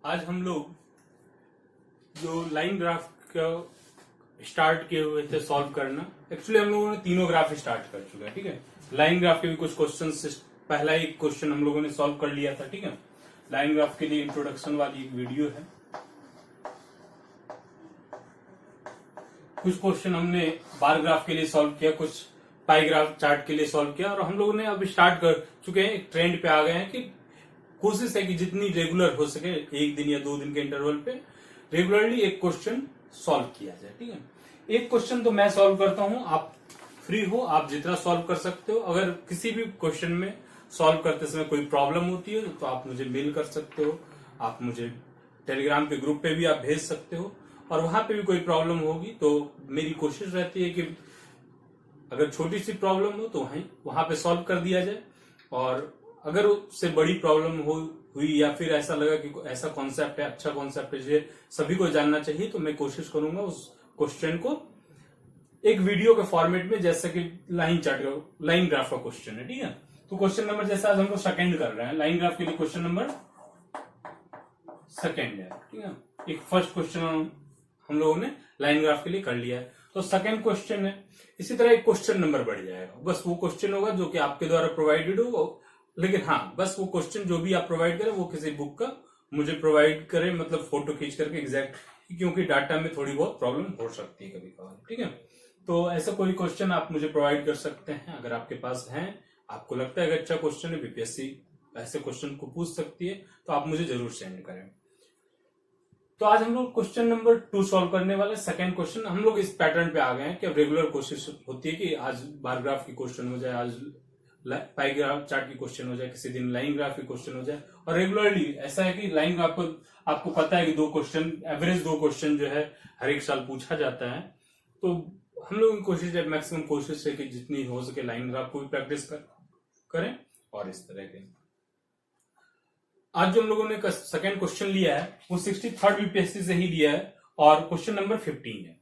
आज हम लोग जो लाइन ग्राफ का स्टार्ट किए हुए थे सॉल्व करना, एक्चुअली हम लोगों ने तीनों ग्राफ स्टार्ट कर चुके हैं। ठीक है, लाइन ग्राफ के भी कुछ क्वेश्चन, पहला एक क्वेश्चन हम लोगों ने सॉल्व कर लिया था। ठीक है, लाइन ग्राफ के लिए इंट्रोडक्शन वाली एक वीडियो है। कुछ क्वेश्चन हमने बार ग्राफ के लिए सॉल्व किया, कुछ पाई ग्राफ चार्ट के लिए सॉल्व किया, और हम लोगों ने अब स्टार्ट कर चुके हैं, एक ट्रेंड पे आ गए हैं कि कोशिश है कि जितनी रेगुलर हो सके, एक दिन या 2 दिन के इंटरवल पे रेगुलरली एक क्वेश्चन सॉल्व किया जाए। ठीक है, एक क्वेश्चन तो मैं सॉल्व करता हूं, आप फ्री हो, आप जितना सॉल्व कर सकते हो। अगर किसी भी क्वेश्चन में सॉल्व करते समय कोई प्रॉब्लम होती है तो आप मुझे मेल कर सकते हो, आप मुझे टेलीग्राम के ग्रुप पे भी आप भेज सकते हो, और वहां पे भी कोई प्रॉब्लम होगी तो मेरी कोशिश रहती है कि अगर छोटी सी प्रॉब्लम हो तो वहां पे सॉल्व कर दिया जाए, और अगर उससे बड़ी प्रॉब्लम हुई या फिर ऐसा लगा कि ऐसा कॉन्सेप्ट है, अच्छा कॉन्सेप्ट है, जो सभी को जानना चाहिए, तो मैं कोशिश करूंगा उस क्वेश्चन को एक वीडियो के फॉर्मेट में, जैसे कि लाइन चार्ट का, लाइन ग्राफ का क्वेश्चन है। ठीक है, तो क्वेश्चन नंबर जैसे आज हम लोग सेकंड कर रहे हैं, लाइन ग्राफ के लिए क्वेश्चन नंबर सेकंड है। ठीक है, एक फर्स्ट क्वेश्चन हम लोगों ने लाइन ग्राफ के लिए कर लिया है, तो सेकंड क्वेश्चन है। इसी तरह एक क्वेश्चन नंबर बढ़ जाएगा, बस वो क्वेश्चन होगा जो कि आपके द्वारा प्रोवाइडेड हो, लेकिन हाँ, बस वो क्वेश्चन जो भी आप प्रोवाइड करें वो किसी बुक का मुझे प्रोवाइड करें, मतलब फोटो खींच करके एग्जैक्ट, क्योंकि डाटा में थोड़ी बहुत प्रॉब्लम हो सकती है कभी कभार। ठीक है, तो ऐसा कोई क्वेश्चन आप मुझे प्रोवाइड कर सकते हैं, अगर आपके पास है, आपको लगता है कि अच्छा क्वेश्चन है, बीपीएससी ऐसे क्वेश्चन को पूछ सकती है, तो आप मुझे जरूर सेंड करें। तो आज हम लोग क्वेश्चन नंबर 2 सॉल्व करने वाले। सेकंड क्वेश्चन हम लोग इस पैटर्न पे आ गए हैं कि अब रेगुलर कोशिश होती है कि आज बार ग्राफ की क्वेश्चन हो जाए, आज पाई ग्राफ चार्ट की क्वेश्चन हो जाए, किसी दिन लाइन ग्राफ की क्वेश्चन हो जाए, और रेगुलरली ऐसा है कि लाइन ग्राफ को आपको पता है कि 2 क्वेश्चन, एवरेज 2 क्वेश्चन जो है हर एक साल पूछा जाता है, तो हम लोग की कोशिश है, मैक्सिमम कोशिश है कि जितनी हो सके लाइन ग्राफ को भी प्रैक्टिस करें। और इस तरह के आज जो हम लोगों ने सेकंड क्वेश्चन लिया है वो 63rd बीपीएससी से ही लिया है, और क्वेश्चन नंबर 15 है।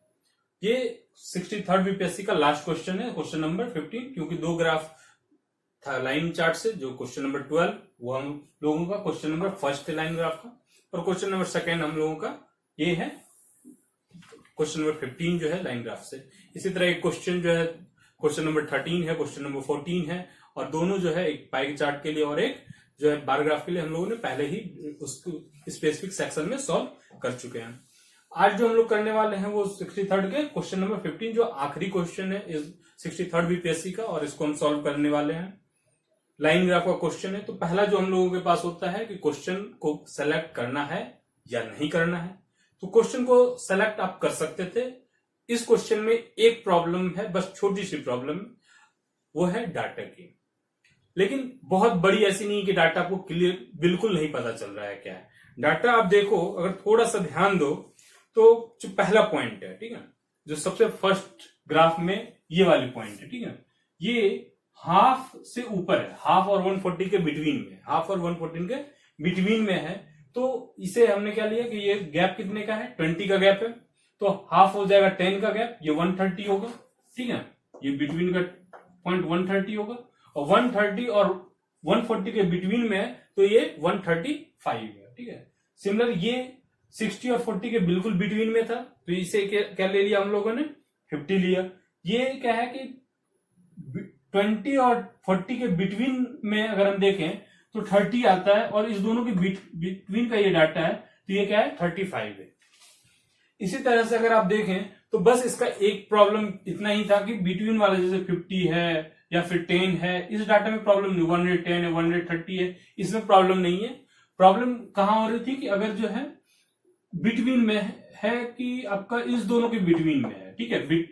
ये 63rd बीपीएससी का लास्ट क्वेश्चन है, क्वेश्चन नंबर 15, क्योंकि 2 ग्राफ था लाइन चार्ट से, जो क्वेश्चन नंबर 12 वो हम लोगों का क्वेश्चन नंबर फर्स्ट है लाइन ग्राफ का, और क्वेश्चन नंबर सेकंड हम लोगों का ये है क्वेश्चन नंबर 15 जो है लाइन ग्राफ से। इसी तरह एक क्वेश्चन जो है क्वेश्चन नंबर 13 है, क्वेश्चन नंबर 14 है, और दोनों जो है एक पाई चार्ट के लिए और एक जो है बार ग्राफ के लिए हम लोगों ने पहले ही उसको स्पेसिफिक सेक्शन में सॉल्व कर चुके हैं। आज जो हम लोग करने वाले हैं वो 63rd के क्वेश्चन नंबर 15, जो आखिरी क्वेश्चन है इस 63rd बीपीएससी का, और इसको हम सॉल्व करने वाले हैं। लाइन ग्राफ का क्वेश्चन है, तो पहला जो हम लोगों के पास होता है कि क्वेश्चन को सेलेक्ट करना है या नहीं करना है। तो क्वेश्चन को सेलेक्ट आप कर सकते थे। इस क्वेश्चन में एक प्रॉब्लम है, बस छोटी सी प्रॉब्लम, वो है डाटा की, लेकिन बहुत बड़ी ऐसी नहीं कि डाटा आपको क्लियर बिल्कुल नहीं पता चल रहा है क्या है। डाटा आप देखो, अगर थोड़ा सा ध्यान दो तो जो पहला पॉइंट है, ठीक है, जो सबसे फर्स्ट ग्राफ में ये वाली पॉइंट है, ठीक है, ये हाफ से ऊपर है, हाफ और 140 के बिटवीन में, हाफ और 114 के बिटवीन में है, तो इसे हमने क्या लिया कि ये गैप कितने का है, 20 का गैप है, तो हाफ हो जाएगा 10 का गैप, ये 130 होगा। ठीक है, ये बिटवीन का पॉइंट 130 होगा, और 130 और 140 के बिटवीन में है तो ये 135 है। ठीक है, सिमिलर ये 60 और 40 के बिल्कुल बिटवीन में था, तो इसे क्या ले लिया हम लोगों ने, 50 लिया। ये क्या है कि 20 और 40 के बिटवीन में अगर हम देखें तो 30 आता है, और इस दोनों के बिटवीन का ये डाटा है, तो ये क्या है, 35 है। इसी तरह से अगर आप देखें तो बस इसका एक प्रॉब्लम इतना ही था कि बिटवीन वाला जैसे 50 है या फिर 10 है, इस डाटा में प्रॉब्लम नहीं, 110 है, 130 है, इसमें प्रॉब्लम नहीं है। प्रॉब्लम कहां हो रही थी कि अगर जो है बिटवीन में है कि आपका इस दोनों के बिटवीन में है, ठीक है,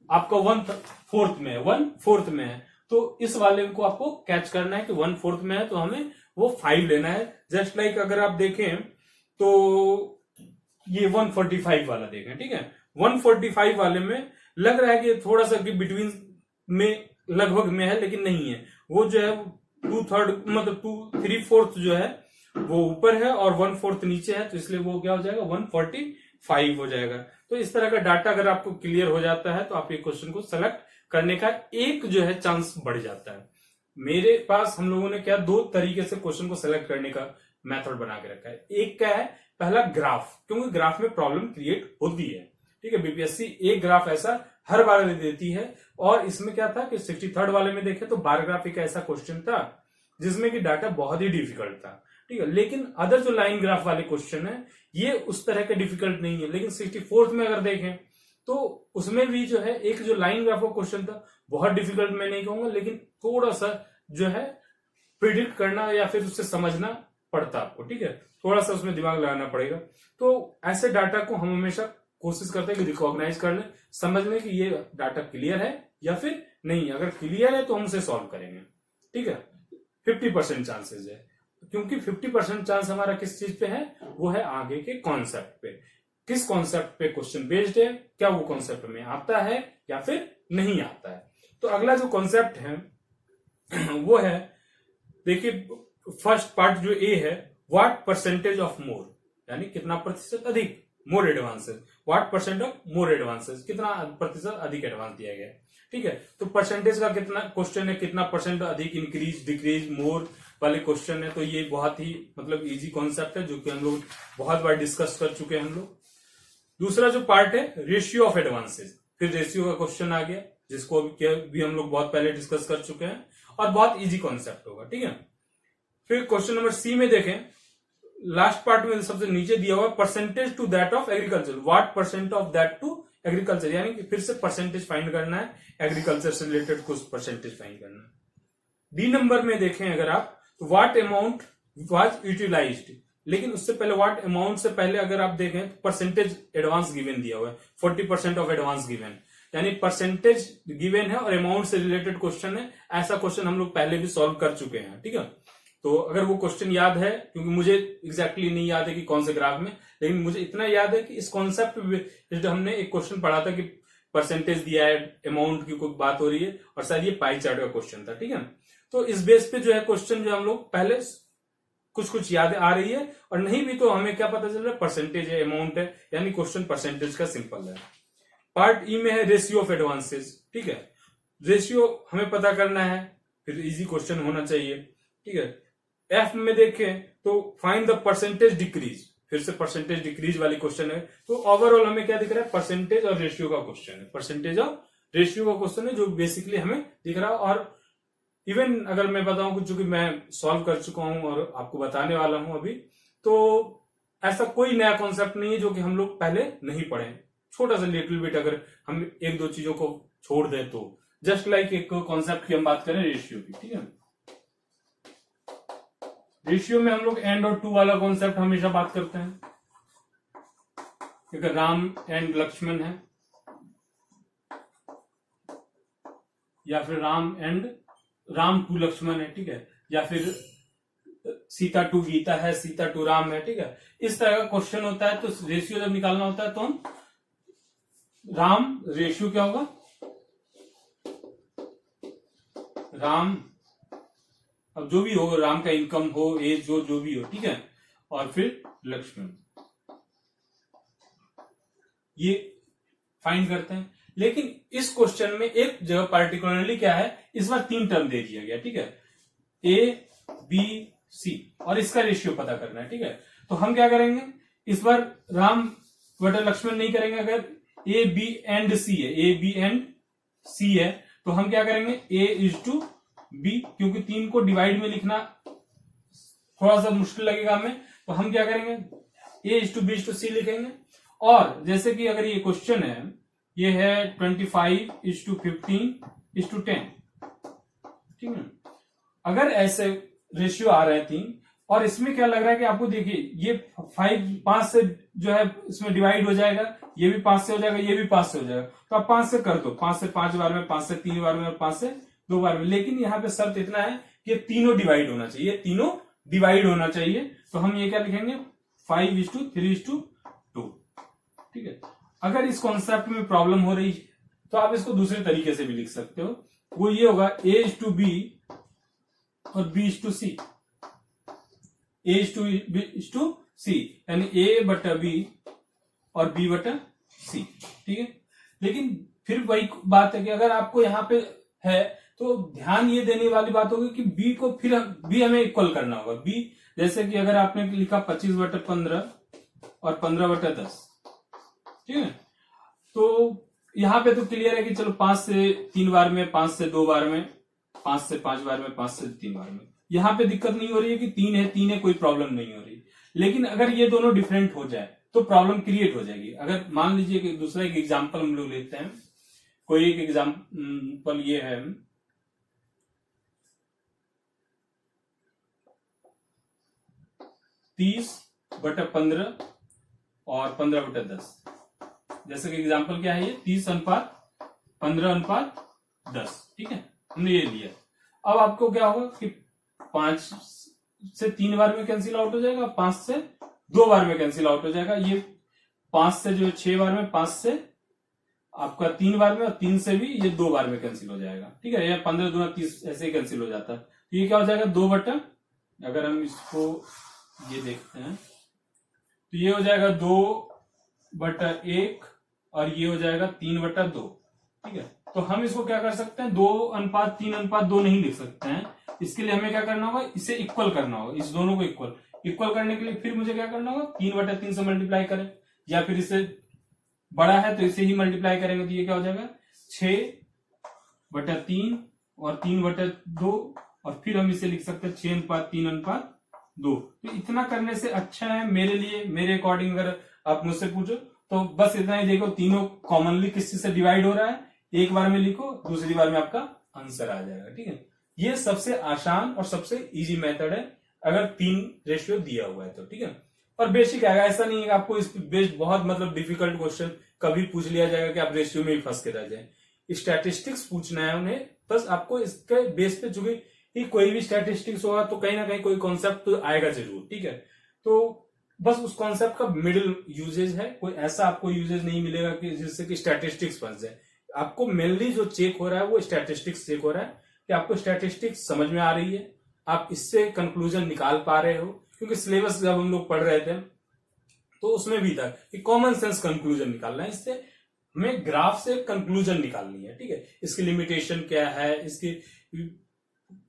आपका 1/4 में है, 1/4 में है, तो इस वाले को आपको कैच करना है कि 1/4 में है, तो हमें वो 5 लेना है। जस्ट लाइक अगर आप देखें तो ये 145 वाला देखें, ठीक है, 145 वाले में लग रहा है कि थोड़ा सा कि बिटवीन में लगभग में है, लेकिन नहीं है, वो जो है 2/3 मतलब 3/4 जो है वो ऊपर है और 1/4 नीचे है, तो इसलिए वो क्या हो जाएगा, 145 हो जाएगा। तो इस तरह का डाटा अगर आपको क्लियर हो जाता है तो आप ये क्वेश्चन को सेलेक्ट करने का एक जो है चांस बढ़ जाता है। मेरे पास हम लोगों ने क्या 2 तरीके से क्वेश्चन को सेलेक्ट करने का मेथड बना के रखा है। एक क्या है, पहला ग्राफ, क्योंकि ग्राफ में प्रॉब्लम क्रिएट होती है, ठीक है। बीपीएससी एक ग्राफ ऐसा हर बार देती है, और इसमें क्या था कि 63rd वाले में देखे तो बार ग्राफ एक ऐसा क्वेश्चन था जिसमें कि डाटा बहुत ही डिफिकल्ट था, ठीक है। लेकिन अदर जो लाइन ग्राफ वाले क्वेश्चन है ये उस तरह के डिफिकल्ट नहीं है। लेकिन 64th में अगर देखें तो उसमें भी जो है एक जो लाइन ग्राफ का क्वेश्चन था, बहुत डिफिकल्ट मैं नहीं कहूंगा, लेकिन थोड़ा सा जो है प्रिडिक्ट करना या फिर उससे समझना पड़ता आपको, ठीक है। थोड़ा सा उसमें दिमाग लगाना पड़ेगा। तो ऐसे डाटा को हम हमेशा कोशिश करते हैं कि रिकॉग्नाइज कर लें, समझ लें कि ये डाटा क्लियर है या फिर नहीं। अगर क्लियर है तो हम उसे सॉल्व करेंगे, ठीक है। 50% चांसेस है, क्योंकि 50% चांस हमारा किस चीज पे है, वो है आगे के कॉन्सेप्ट पे। किस कॉन्सेप्ट पे क्वेश्चन बेस्ड है, क्या वो कॉन्सेप्ट में आता है या फिर नहीं आता है। तो अगला जो कॉन्सेप्ट है वो है, देखिए फर्स्ट पार्ट जो ए है, व्हाट परसेंटेज ऑफ मोर, यानी कितना प्रतिशत अधिक, more advances, what percent of more advances, कितना प्रतिशत अधिक एडवांस दिया गया है, ठीक है। तो परसेंटेज का कितना क्वेश्चन है, कितना परसेंट अधिक, इंक्रीज डिक्रीज मोर वाले क्वेश्चन है। तो ये बहुत ही मतलब इजी कॉन्सेप्ट है जो कि हम लोग बहुत बार डिस्कस कर चुके हैं हम लोग। दूसरा जो पार्ट है, रेशियो ऑफ एडवांसेस, फिर रेशियो का क्वेश्चन आ गया जिसको भी हम लोग बहुत पहले डिस्कस कर चुके हैं और बहुत इजी कॉन्सेप्ट होगा, ठीक है। फिर क्वेश्चन नंबर सी में देखें, लास्ट पार्ट में सबसे नीचे दिया हुआ percentage to that of agriculture, what percent of that to agriculture, यानी कि फिर से परसेंटेज फाइंड करना है, एग्रीकल्चर से रिलेटेड कुछ परसेंटेज फाइंड करना है। डी नंबर में देखें अगर आप, तो व्हाट अमाउंट वाज यूटिलाइज्ड, लेकिन उससे पहले व्हाट अमाउंट से पहले अगर आप देखें तो परसेंटेज एडवांस गिवन दिया हुआ है, 40% ऑफ एडवांस गिवन, यानी परसेंटेज गिवन है और अमाउंट से रिलेटेड क्वेश्चन है। ऐसा क्वेश्चन हम लोग पहले भी सॉल्व कर चुके हैं, ठीक है। तो अगर वो क्वेश्चन याद है, क्योंकि मुझे एग्जैक्टली नहीं याद है कि कौन से ग्राफ में, लेकिन मुझे इतना याद है कि इस कॉन्सेप्ट पे हमने एक क्वेश्चन पढ़ा था कि परसेंटेज दिया है, अमाउंट की कोई बात हो रही है, और शायद ये पाई चार्ट का क्वेश्चन था, ठीक है। तो इस बेस पे जो है क्वेश्चन जो हम लोग पहले कुछ याद आ रही है, और नहीं भी तो हमें क्या पता चल रहा है, परसेंटेज है, अमाउंट है, यानी क्वेश्चन परसेंटेज का सिंपल है। पार्ट ई में है रेशियो ऑफ एडवांसेस, ठीक है। रेशियो हमें पता करना है, फिर इजी क्वेश्चन होना चाहिए, ठीक है। एफ में देखें तो फाइंड द परसेंटेज डिक्रीज, फिर से परसेंटेज डिक्रीज वाली क्वेश्चन है। तो ओवरऑल हमें क्या दिख रहा है, परसेंटेज और रेशियो का क्वेश्चन है, परसेंटेज और रेशियो का क्वेश्चन है जो बेसिकली हमें दिख रहा है। और इवन अगर मैं बताऊं कुछ जो कि मैं सॉल्व कर चुका हूं और आपको बताने वाला हूं अभी, तो ऐसा कोई नया कॉन्सेप्ट नहीं है जो कि हम लोग पहले नहीं पढ़े। छोटा सा लिटिल बिट अगर हम एक दो चीजों को छोड़ दें तो, जस्ट लाइक एक कॉन्सेप्ट की हम बात करें रेशियो की, ठीक है। रेशियो में हम लोग एंड और टू वाला कॉन्सेप्ट हमेशा बात करते हैं। अगर राम एंड लक्ष्मण है, या फिर राम टू लक्ष्मण है, ठीक है, या फिर सीता टू गीता है, सीता टू राम है, ठीक है। इस तरह का क्वेश्चन होता है, तो रेशियो जब निकालना होता है तो हम राम रेशियो क्या होगा, राम, अब जो भी हो, राम का इनकम हो, एज जो भी हो, ठीक है, और फिर लक्ष्मण, ये फाइंड करते हैं। लेकिन इस क्वेश्चन में एक जगह पार्टिकुलरली क्या है, इस बार 3 टर्म दे दिया गया, ठीक है, ए बी सी, और इसका रेशियो पता करना है, ठीक है। तो हम क्या करेंगे, इस बार राम बटा लक्ष्मण नहीं करेंगे। अगर ए बी एंड सी है, ए बी एंड सी है, तो हम क्या करेंगे, ए इज टू बी, क्योंकि 3 को डिवाइड में लिखना थोड़ा सा मुश्किल लगेगा हमें, तो हम क्या करेंगे, A is to B is to C लिखेंगे। और जैसे कि अगर ये क्वेश्चन है, ये है 25 इज टू 15 इज टू 10, ठीक है। अगर ऐसे रेशियो आ रहे हैं 3, और इसमें क्या लग रहा है कि आपको देखिए, ये 5 से जो है इसमें डिवाइड हो जाएगा, ये भी 5 से हो जाएगा, ये भी 5 से हो जाएगा, तो आप 5 से कर दो, 5 से 5 बार में, 5 से 3 बार में, और 5 से 2 बार में। लेकिन यहाँ पे शर्त इतना है कि ये तीनों डिवाइड होना चाहिए, तीनों डिवाइड होना चाहिए। तो हम ये क्या लिखेंगे, 5 इज टू 3 इज टू 2, ठीक है। अगर इस कॉन्सेप्ट में प्रॉब्लम हो रही है तो आप इसको दूसरे तरीके से भी लिख सकते हो, वो ये होगा, ए इज टू बी और B is to C, A is to B is to C, यानी ए बटा बी और बी बटा सी, ठीक है। लेकिन फिर वही बात है कि अगर आपको यहाँ पे है तो ध्यान ये देने वाली बात होगी कि बी को फिर बी हमें इक्वल करना होगा। बी जैसे कि अगर आपने लिखा 25/15 और 15/10, ठीक है, तो यहां पे तो क्लियर है कि चलो 5 से 3 बार में, 5 से 2 बार में, 5 से 5 बार में, 5 से 3 बार में, यहां पे दिक्कत नहीं हो रही है कि 3 है, कोई प्रॉब्लम नहीं हो रही। लेकिन अगर ये दोनों डिफरेंट हो जाए तो प्रॉब्लम क्रिएट हो जाएगी। अगर मान लीजिए कि दूसरा एक एग्जाम्पल हम लोग लेते हैं, कोई एक एग्जाम्पल ये है 30/15 और 15/10। जैसे कि एग्जाम्पल क्या है, ये 30:15:10, ठीक है, हमने ये लिया। अब आपको क्या होगा कि 5 से 3 बार में कैंसिल आउट हो जाएगा, 5 से 2 बार में कैंसिल आउट हो जाएगा। ये 5 से जो 6 बार में, 5 से आपका 3 बार में, और 3 से भी ये 2 बार में कैंसिल हो जाएगा, ठीक है। ये 15 दूना 30 ऐसे ही कैंसिल हो जाता है। तो ये क्या हो जाएगा, 2 अगर हम इसको ये देखते हैं तो ये हो जाएगा 2/1 और ये हो जाएगा 3/2, ठीक है। तो हम इसको क्या कर सकते हैं, 2:3:2 नहीं लिख सकते हैं। इसके लिए हमें क्या करना होगा, इसे इक्वल करना होगा, इस दोनों को इक्वल करने के लिए फिर मुझे क्या करना होगा, 3/3 से मल्टीप्लाई करें, या फिर इसे बड़ा है तो इसे ही मल्टीप्लाई करेंगे। तो ये क्या हो जाएगा, 6/3 और 3/2, और फिर हम इसे लिख सकते हैं 6:3:2। तो इतना करने से अच्छा है मेरे लिए, मेरे अकॉर्डिंग अगर आप मुझसे पूछो तो बस इतना ही देखो, तीनों कॉमनली किस चीज से डिवाइड हो रहा है, एक बार में लिखो, दूसरी बार में आपका आंसर आ जाएगा, ठीक है। ये सबसे आसान और सबसे इजी मेथड है अगर 3 रेशियो दिया हुआ है तो, ठीक है। और बेसिक आएगा, ऐसा नहीं है कि आपको इस बेस्ड बहुत मतलब डिफिकल्ट क्वेश्चन कभी पूछ लिया जाएगा कि आप रेशियो में ही फंस के रह जाए। स्टैटिस्टिक्स पूछना है उन्हें, बस आपको इसके बेस पे, चूंकि कोई भी स्टैटिस्टिक्स होगा तो कहीं ना कहीं कोई कॉन्सेप्ट तो आएगा जरूर, ठीक है। तो बस उस कॉन्सेप्ट का मिडिल यूजेज है, कोई ऐसा आपको यूजेज नहीं मिलेगा कि जिससे कि स्टैटिस्टिक्स फंस जाए। आपको मेनली जो चेक हो रहा है वो स्टैटिस्टिक्स चेक हो रहा है कि आपको स्टैटिस्टिक्स समझ में आ रही है, आप इससे कंक्लूजन निकाल पा रहे हो। क्योंकि सिलेबस जब हम लोग पढ़ रहे थे तो उसमें भी था कि कॉमन सेंस कंक्लूजन निकालना है, इससे हमें ग्राफ से कंक्लूजन निकालनी है, ठीक है। इसकी लिमिटेशन क्या है, इसकी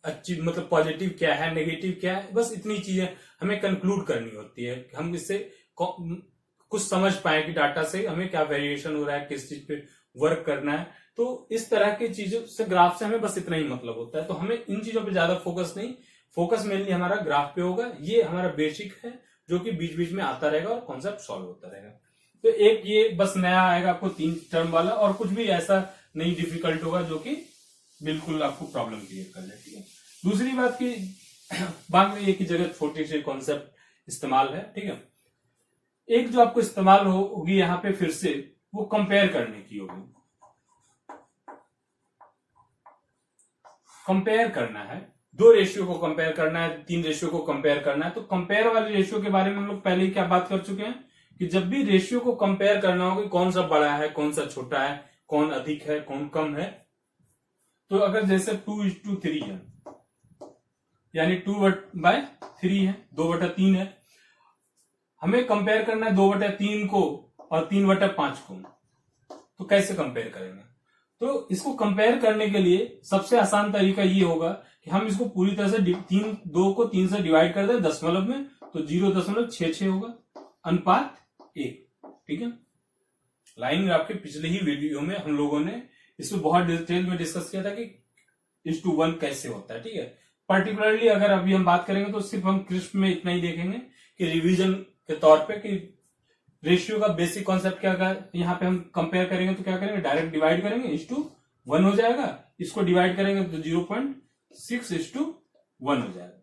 अच्छी मतलब पॉजिटिव क्या है, नेगेटिव क्या है, बस इतनी चीजें हमें कंक्लूड करनी होती है। हम इससे कुछ समझ पाए कि डाटा से हमें क्या वेरिएशन हो रहा है, किस चीज पे वर्क करना है। तो इस तरह की चीजों से, ग्राफ से हमें बस इतना ही मतलब होता है। तो हमें इन चीजों पे ज्यादा फोकस नहीं, फोकस मेनली हमारा ग्राफ पे होगा। ये हमारा बेसिक है जो कि बीच बीच में आता रहेगा और कॉन्सेप्ट सॉल्व होता रहेगा। तो एक ये बस नया आएगा आपको 3 टर्म वाला, और कुछ भी ऐसा नहीं डिफिकल्ट होगा जो कि बिल्कुल आपको प्रॉब्लम क्रिएट कर ले, ठीक है। दूसरी बात की बात ये की जगह छोटी सी कॉन्सेप्ट इस्तेमाल है, ठीक है। एक जो आपको इस्तेमाल होगी यहाँ पे फिर से, वो कंपेयर करने की होगी। कंपेयर करना है, 2 रेशियो को कंपेयर करना है, 3 रेशियो को कंपेयर करना है। तो कंपेयर वाली रेशियो के बारे में हम लोग पहले ही क्या बात कर चुके हैं कि जब भी रेशियो को कंपेयर करना होगा, कौन सा बड़ा है, कौन सा छोटा है, कौन अधिक है, कौन कम है। तो अगर जैसे 2:3 है, यानी 2/3 है, 2/3 है, हमें कंपेयर करना है 2/3 को और 3/5 को। तो कैसे कंपेयर करेंगे? तो इसको कंपेयर करने के लिए सबसे आसान तरीका ये होगा कि हम इसको पूरी तरह से 2 को 3 से डिवाइड कर दें दशमलव में, तो 0.66 होगा, अनुपात 1, ठीक है। लाइन ग्राफ के पिछले ही वीडियो में हम लोगों ने इसमें बहुत डिटेल में डिस्कस किया था कि 1:1 कैसे होता है, ठीक है। पर्टिकुलरली अगर अभी हम बात करेंगे तो सिर्फ हम क्रिस्प में इतना ही देखेंगे कि रिवीजन के तौर पे कि रेशियो का बेसिक कॉन्सेप्ट क्या है। यहाँ पे हम कंपेयर करेंगे तो क्या करेंगे, डायरेक्ट डिवाइड करेंगे, 1:1 हो जाएगा। इसको डिवाइड करेंगे तो 0.6:1 हो जाएगा।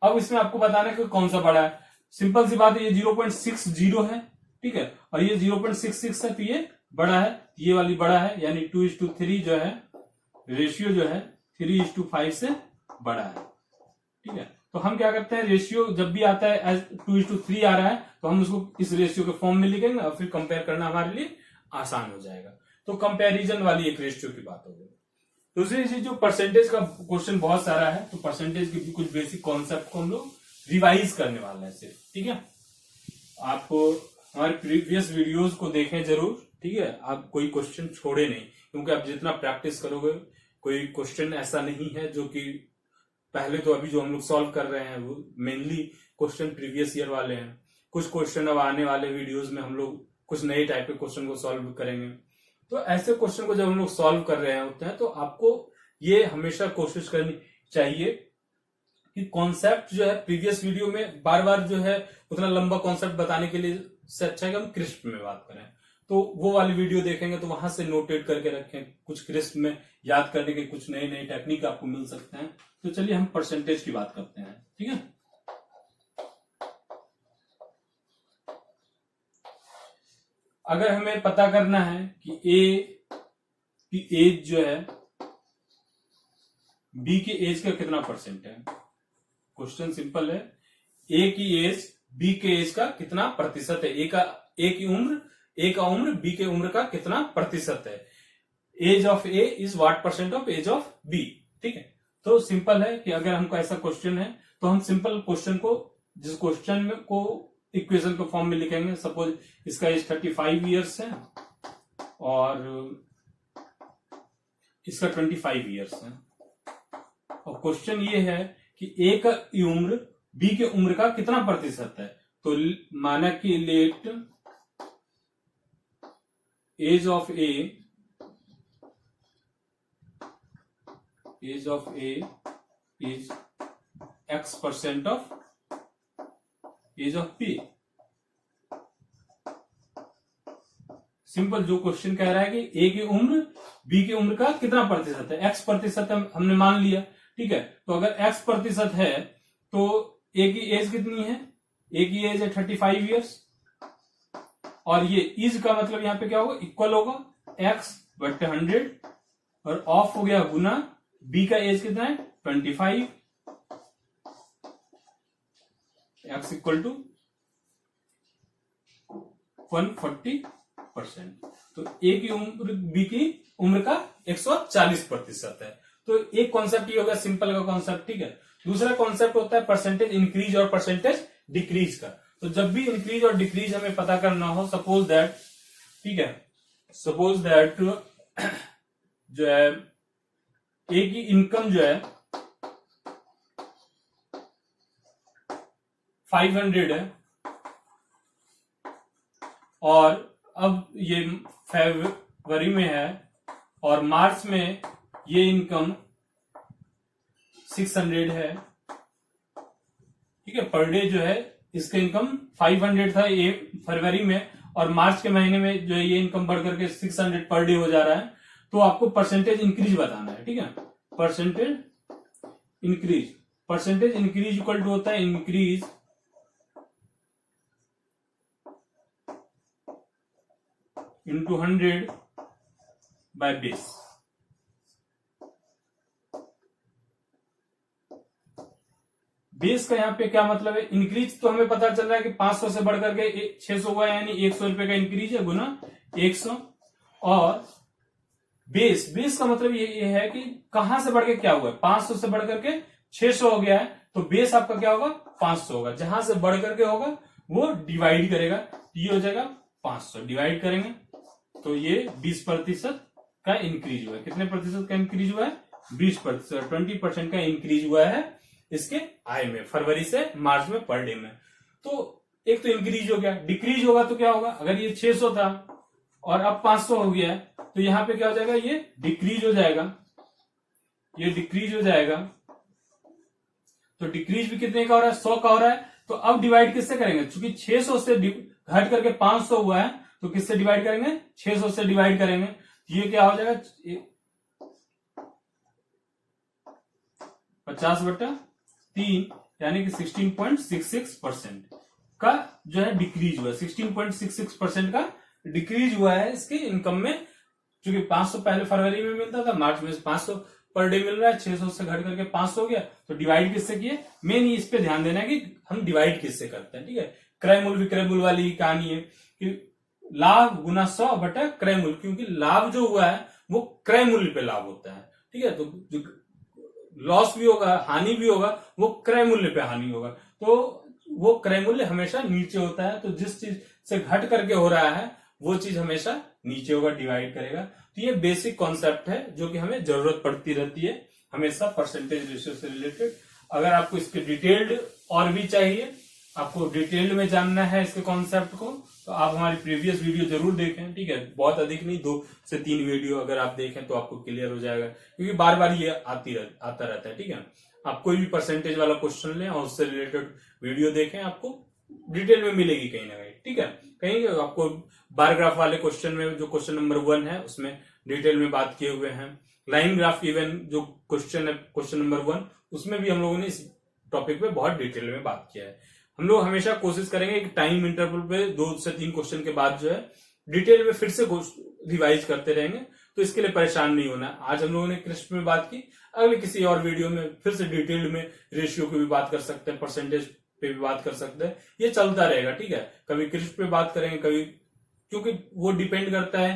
अब इसमें आपको बताना है कि कौन सा बड़ा है। सिंपल सी बात है, ये 0.60 है, ठीक है, और ये 0.66 है, तो ये बड़ा है, ये वाली बड़ा है, यानी 2:3 जो है रेशियो जो है 3:5 से बड़ा है, ठीक है। तो हम क्या करते हैं, रेशियो जब भी आता है 2:3 आ रहा है तो हम उसको इस रेशियो के फॉर्म में लिखेंगे और फिर कंपेयर करना हमारे लिए आसान हो जाएगा। तो कंपैरिजन वाली एक रेशियो की बात हो गई। दूसरी चीज, जो परसेंटेज का क्वेश्चन बहुत सारा है, तो परसेंटेज के भी कुछ बेसिक कॉन्सेप्ट को हम लोग रिवाइज करने वाले हैं सिर्फ, ठीक है। आप हमारे प्रीवियस वीडियोस को देखें जरूर, ठीक है। आप कोई क्वेश्चन छोड़े नहीं, क्योंकि आप जितना प्रैक्टिस करोगे कोई क्वेश्चन ऐसा नहीं है जो कि पहले तो अभी जो हम लोग सॉल्व कर रहे हैं वो मेनली क्वेश्चन प्रीवियस ईयर वाले हैं। कुछ क्वेश्चन अब आने वाले वीडियोस में हम लोग कुछ नए टाइप के क्वेश्चन को सॉल्व करेंगे। तो ऐसे क्वेश्चन को जब हम लोग सॉल्व कर रहे होते हैं तो आपको ये हमेशा कोशिश करनी चाहिए कि कॉन्सेप्ट जो है प्रीवियस वीडियो में बार बार जो है उतना लंबा कॉन्सेप्ट बताने के लिए से अच्छा है कि हम क्रिस्प में बात करें। तो वो वाली वीडियो देखेंगे तो वहां से नोटेट करके रखें, कुछ क्रिस्प में याद करने के कुछ नए नए टेक्निक आपको मिल सकते हैं। तो चलिए हम परसेंटेज की बात करते हैं, ठीक है। अगर हमें पता करना है कि ए की एज जो है बी की एज का कितना परसेंट है, क्वेश्चन सिंपल है। ए की एज बी के एज का कितना प्रतिशत है, ए का उम्र बी के उम्र का कितना प्रतिशत है। Age of A is what percent of age of B, ठीक है। तो सिंपल है कि अगर हमको ऐसा क्वेश्चन है तो हम सिंपल क्वेश्चन को, जिस क्वेश्चन में को इक्वेशन के फॉर्म में लिखेंगे। सपोज इसका एज 35 ईयर्स है और इसका 25 ईयर्स है, और क्वेश्चन ये है कि ए का उम्र बी के उम्र का कितना प्रतिशत है। तो माना कि let age of A is x% of age of B. Simple जो क्वेश्चन कह रहा है कि ए की उम्र बी की उम्र का कितना प्रतिशत है, x प्रतिशत हमने मान लिया, ठीक है। तो अगर x प्रतिशत है तो ए की एज कितनी है, ए की एज है 35 ईयर्स, और ये इज का मतलब यहां पे क्या होगा, इक्वल होगा x/100 और ऑफ हो गया गुना बी का एज कितना है 25, x इक्वल टू 140%। तो ए की उम्र बी की उम्र का 140% है। तो एक कॉन्सेप्ट ये होगा सिंपल का कॉन्सेप्ट, ठीक है। दूसरा कॉन्सेप्ट होता है परसेंटेज इंक्रीज और परसेंटेज डिक्रीज का। तो जब भी इंक्रीज और डिक्रीज हमें पता करना हो, सपोज दैट, ठीक है, सपोज दैट जो है ए की इनकम जो है 500 है, और अब ये फरवरी में है और मार्च में ये इनकम 600 है, ठीक है। पर डे जो है इसका इनकम 500 था ये फरवरी में, और मार्च के महीने में जो है ये इनकम बढ़ करके 600 पर डे हो जा रहा है। तो आपको परसेंटेज इंक्रीज बताना है, ठीक है। परसेंटेज इंक्रीज इक्वल टू होता है increase into 100 by base. Base का यहाँ पे क्या मतलब है, इंक्रीज तो हमें पता चल रहा है कि 500 से बढ़कर के 600 हुआ, यानी 100 रुपए का इंक्रीज है गुना 100, और बेस का मतलब ये है कि कहां से बढ़ के क्या हुआ है, 500 से बढ़ करके 600 हो गया है, तो बेस आपका क्या होगा 500 होगा। जहां से बढ़ करके होगा वो डिवाइड करेगा, ये हो जाएगा 500, डिवाइड करेंगे तो ये 20% का इंक्रीज हुआ है। कितने प्रतिशत का इंक्रीज हुआ है, 20%, 20% का इंक्रीज हुआ है इसके आय में, फरवरी से मार्च में पर डे में। तो एक तो इंक्रीज हो गया। डिक्रीज होगा तो क्या होगा, अगर ये 600 था और अब 500 हो गया है तो यहां पे क्या हो जाएगा, ये डिक्रीज हो जाएगा, ये डिक्रीज हो जाएगा। तो डिक्रीज भी कितने का हो रहा है, 100 का हो रहा है। तो अब डिवाइड किससे करेंगे, चूंकि 600 से घट करके 500 हुआ है तो किससे डिवाइड करेंगे, 600 से डिवाइड करेंगे। ये क्या हो जाएगा 50/3, यानी कि 16.66% का जो है डिक्रीज हुआ है। 16.66% का डिक्रीज हुआ है इसके इनकम में, क्योंकि 500 पहले फरवरी में मिलता था, मार्च में 500 पर डे मिल रहा है, 600 से घट करके 500 हो गया। तो डिवाइड किससे किए, मेन इस पे ध्यान देना है कि हम डिवाइड किससे करते हैं, ठीक है। क्रय मूल विक्रय मूल वाली कहानी है कि लाभ गुना 100 बटा क्रय मूल्य, क्योंकि लाभ जो हुआ है वो क्रय मूल्य पे लाभ होता है, ठीक है। तो जो लॉस भी होगा, हानि भी होगा, वो क्रय मूल्य पे हानि होगा। तो वो क्रय मूल्य हमेशा नीचे होता है। तो जिस चीज से घट करके हो रहा है वो चीज हमेशा नीचे होगा डिवाइड करेगा। तो ये बेसिक कॉन्सेप्ट है जो कि हमें जरूरत पड़ती रहती है हमेशा परसेंटेज रेशियो से रिलेटेड। अगर आपको इसके डिटेल्ड और भी चाहिए, आपको डिटेल्ड में जानना है इसके कॉन्सेप्ट को, तो आप हमारी प्रीवियस वीडियो जरूर देखें, ठीक है। बहुत अधिक नहीं, 2 से 3 वीडियो अगर आप देखें तो आपको क्लियर हो जाएगा, क्योंकि बार बार ये आता रहता है, ठीक है। आप कोई भी परसेंटेज वाला क्वेश्चन लें और उससे रिलेटेड वीडियो देखें, आपको डिटेल में मिलेगी कहीं ना कहीं, ठीक है। कहीं आपको बार ग्राफ वाले क्वेश्चन में जो क्वेश्चन नंबर 1 है उसमें डिटेल में बात किए हुए हैं। लाइन ग्राफ इवन जो क्वेश्चन है क्वेश्चन नंबर 1, उसमें भी हम लोगों ने इस टॉपिक पे बहुत डिटेल में बात किया है। हम लोग हमेशा कोशिश करेंगे कि टाइम इंटरवल पे 2 से 3 क्वेश्चन के बाद जो है डिटेल में फिर से रिवाइज करते रहेंगे, तो इसके लिए परेशान नहीं होना। आज हम लोगों ने क्रिस्प में बात की, अगले किसी और वीडियो में फिर से डिटेल में रेशियो की भी बात कर सकते हैं, परसेंटेज पे भी बात कर सकते हैं, ये चलता रहेगा, ठीक है। कभी क्रिस्प पे बात करेंगे, कभी, क्योंकि वो डिपेंड करता है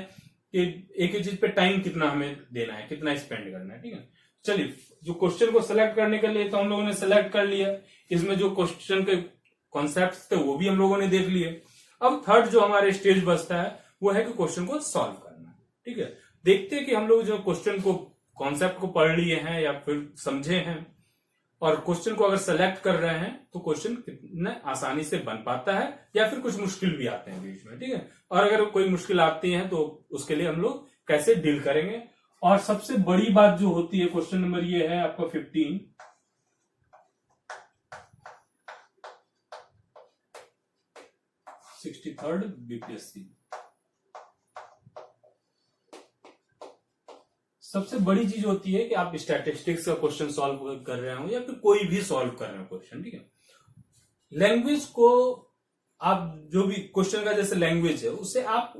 कि एक ही चीज पे टाइम कितना हमें देना है, कितना स्पेंड करना है, ठीक है। चलिए, जो क्वेश्चन को सिलेक्ट करने के लिए तो हम लोगों ने सिलेक्ट कर लिया, इसमें जो क्वेश्चन के कॉन्सेप्ट्स थे वो भी हम लोगों ने देख लिए। अब थर्ड जो हमारे स्टेज बचता है वो है कि क्वेश्चन को सॉल्व करना, ठीक है। देखते हैं कि हम लोग जो क्वेश्चन को कॉन्सेप्ट को पढ़ लिए हैं या फिर समझे हैं, और क्वेश्चन को अगर सेलेक्ट कर रहे हैं तो क्वेश्चन कितने आसानी से बन पाता है या फिर कुछ मुश्किल भी आते हैं बीच में, ठीक है। और अगर कोई मुश्किल आती है तो उसके लिए हम लोग कैसे डील करेंगे। और सबसे बड़ी बात जो होती है, क्वेश्चन नंबर ये है आपका 15, बीपीएससी। सबसे बड़ी चीज होती है कि आप स्टैटिस्टिक्स का क्वेश्चन सॉल्व कर रहे हो या फिर कोई भी सॉल्व कर रहे हो क्वेश्चन, ठीक है। लैंग्वेज को आप जो भी क्वेश्चन का जैसे लैंग्वेज है उसे आप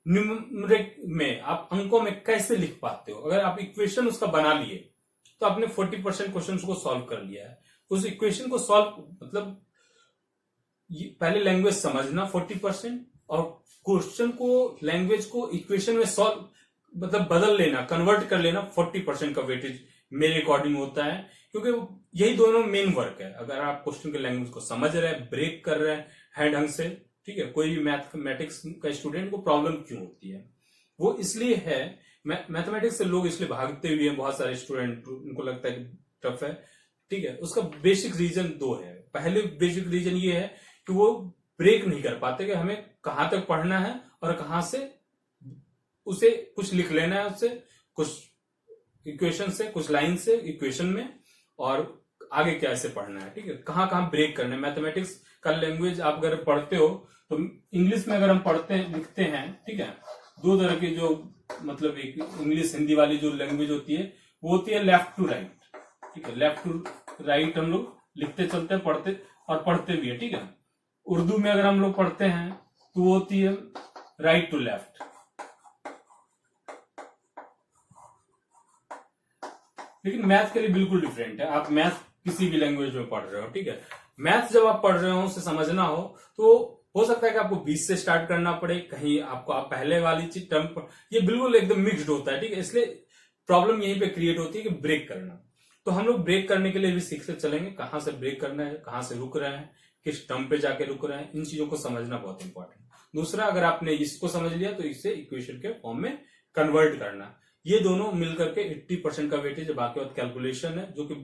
न्यूमेरिक में, आप अंकों में कैसे लिख पाते हो। अगर आप इक्वेशन उसका बना लिए तो आपने 40% क्वेश्चन को सॉल्व कर लिया है। उस इक्वेशन को सॉल्व मतलब पहले लैंग्वेज समझना 40%, और क्वेश्चन को लैंग्वेज को इक्वेशन में सॉल्व मतलब बदल लेना, कन्वर्ट कर लेना, 40% का वेटेज मेरे अकॉर्डिंग होता है, क्योंकि यही दोनों मेन वर्क है। अगर आप क्वेश्चन के लैंग्वेज को समझ रहे हैं, ब्रेक कर रहे हैं ढंग से, ठीक है। कोई भी मैथमेटिक्स का स्टूडेंट को प्रॉब्लम क्यों होती है, वो इसलिए है, मैथमेटिक्स से लोग इसलिए भागते हुए हैं, बहुत सारे स्टूडेंट, उनको लगता है कि टफ है, ठीक है। उसका बेसिक रीजन 2 है। पहले बेसिक रीजन ये है कि वो ब्रेक नहीं कर पाते कि हमें कहां तक पढ़ना है और कहां से उसे कुछ लिख लेना है, उससे कुछ इक्वेशन से, कुछ लाइन से इक्वेशन में, और आगे कैसे पढ़ना है, ठीक है। कहां कहां ब्रेक करना है। मैथमेटिक्स का लैंग्वेज आप अगर पढ़ते हो तो इंग्लिश में अगर हम पढ़ते हैं, लिखते हैं, ठीक है, 2 तरह की जो मतलब एक इंग्लिश हिंदी वाली जो लैंग्वेज होती है वो होती है लेफ्ट टू राइट, ठीक है। लेफ्ट टू राइट हम लोग लिखते चलते हैं, पढ़ते और पढ़ते भी है, ठीक है। उर्दू में अगर हम लोग पढ़ते हैं तो वो होती है राइट टू लेफ्ट। लेकिन मैथ के लिए बिल्कुल डिफरेंट है। आप मैथ किसी भी लैंग्वेज में पढ़ रहे हो, ठीक है। मैथ जब आप पढ़ रहे हो, उसे समझना हो हो सकता है कि आपको 20 से स्टार्ट करना पड़े, कहीं आपको आप पहले वाली चीज टर्म, ये बिल्कुल एकदम मिक्स्ड होता है, ठीक है। इसलिए प्रॉब्लम यहीं पे क्रिएट होती है कि ब्रेक करना। तो हम लोग ब्रेक करने के लिए भी सीखते चलेंगे, कहां से ब्रेक करना है, कहां से रुक रहे हैं, किस टर्म पे जाके रुक रहे हैं, इन चीजों को समझना बहुत इंपॉर्टेंट है। दूसरा, अगर आपने इसको समझ लिया तो इसे इक्वेशन के फॉर्म में कन्वर्ट करना, ये दोनों मिलकर के 80% का वेटेज है। बाकी बात कैलकुलेशन है, जो कि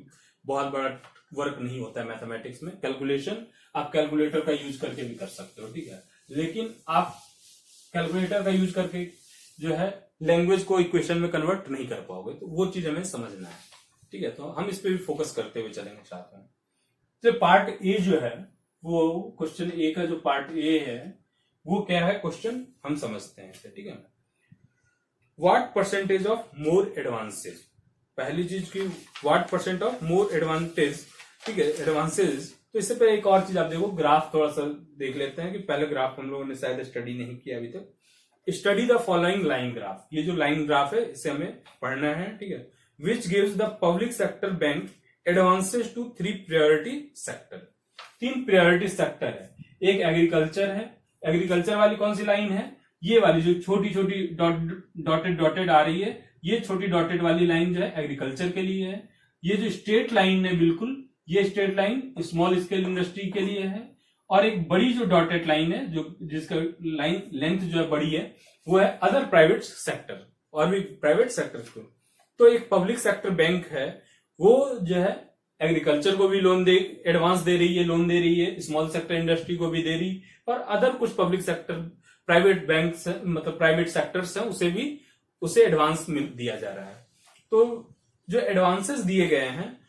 बहुत बड़ा वर्क नहीं होता है मैथमेटिक्स में। कैलकुलेशन आप कैलकुलेटर का यूज करके भी कर सकते हो, ठीक है। लेकिन आप कैलकुलेटर का यूज करके जो है लैंग्वेज को इक्वेशन में कन्वर्ट नहीं कर पाओगे, तो वो चीज हमें समझना है, ठीक है। तो हम इस पे भी फोकस करते हुए चलेंगे साथ में। तो पार्ट ए जो है, वो क्वेश्चन ए का जो पार्ट ए है वो क्या है, क्वेश्चन हम समझते हैं, ठीक है। What percentage of more advances, पहली चीज की what percent of more advantage, ठीक है, एडवांसेज। तो इससे पहले एक और चीज आप देखो, ग्राफ थोड़ा सा देख लेते हैं कि पहले ग्राफ हम लोगों ने शायद स्टडी नहीं किया अभी तक। Study the following line graph, ये जो लाइन ग्राफ है इसे हमें पढ़ना है, ठीक है। Which gives the public sector bank advances to 3 priority sector. 3 priority sector है, एक एग्रीकल्चर है। एग्रीकल्चर वाली कौन सी लाइन है, ये वाली जो छोटी छोटी डॉटेड आ रही है, ये छोटी डॉटेड वाली लाइन जो है एग्रीकल्चर के लिए है। ये जो स्ट्रेट लाइन है बिल्कुल, ये straight line small scale industry के लिए है। और एक बड़ी जो डॉटेड लाइन है, जो जिसका लाइन लेंथ जो है बड़ी है, वो है अदर प्राइवेट सेक्टर, और भी प्राइवेट सेक्टर को। तो एक पब्लिक सेक्टर बैंक है, वो जो है एग्रीकल्चर को भी लोन दे, एडवांस दे रही है, लोन दे रही है, स्मॉल सेक्टर इंडस्ट्री को भी दे रही, और अदर कुछ पब्लिक सेक्टर प्राइवेट बैंक मतलब प्राइवेट सेक्टर्स हैं उसे एडवांस दिया जा रहा है। तो जो एडवांसेस दिए गए हैं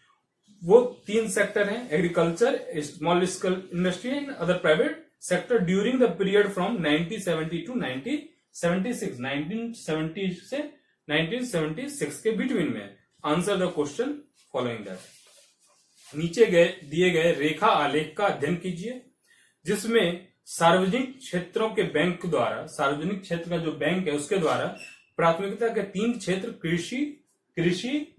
वो 3 सेक्टर हैं, agriculture, small scale industry and other private sector during the period from 1970 to 1976, 1970 से 1976 के बिटवीन में। Answer the question following that. नीचे दिए गए रेखा आलेख का अध्ययन कीजिए, जिसमें सार्वजनिक क्षेत्रों के बैंक द्वारा, सार्वजनिक क्षेत्र का जो बैंक है उसके द्वारा प्राथमिकता के 3 क्षेत्र कृषि,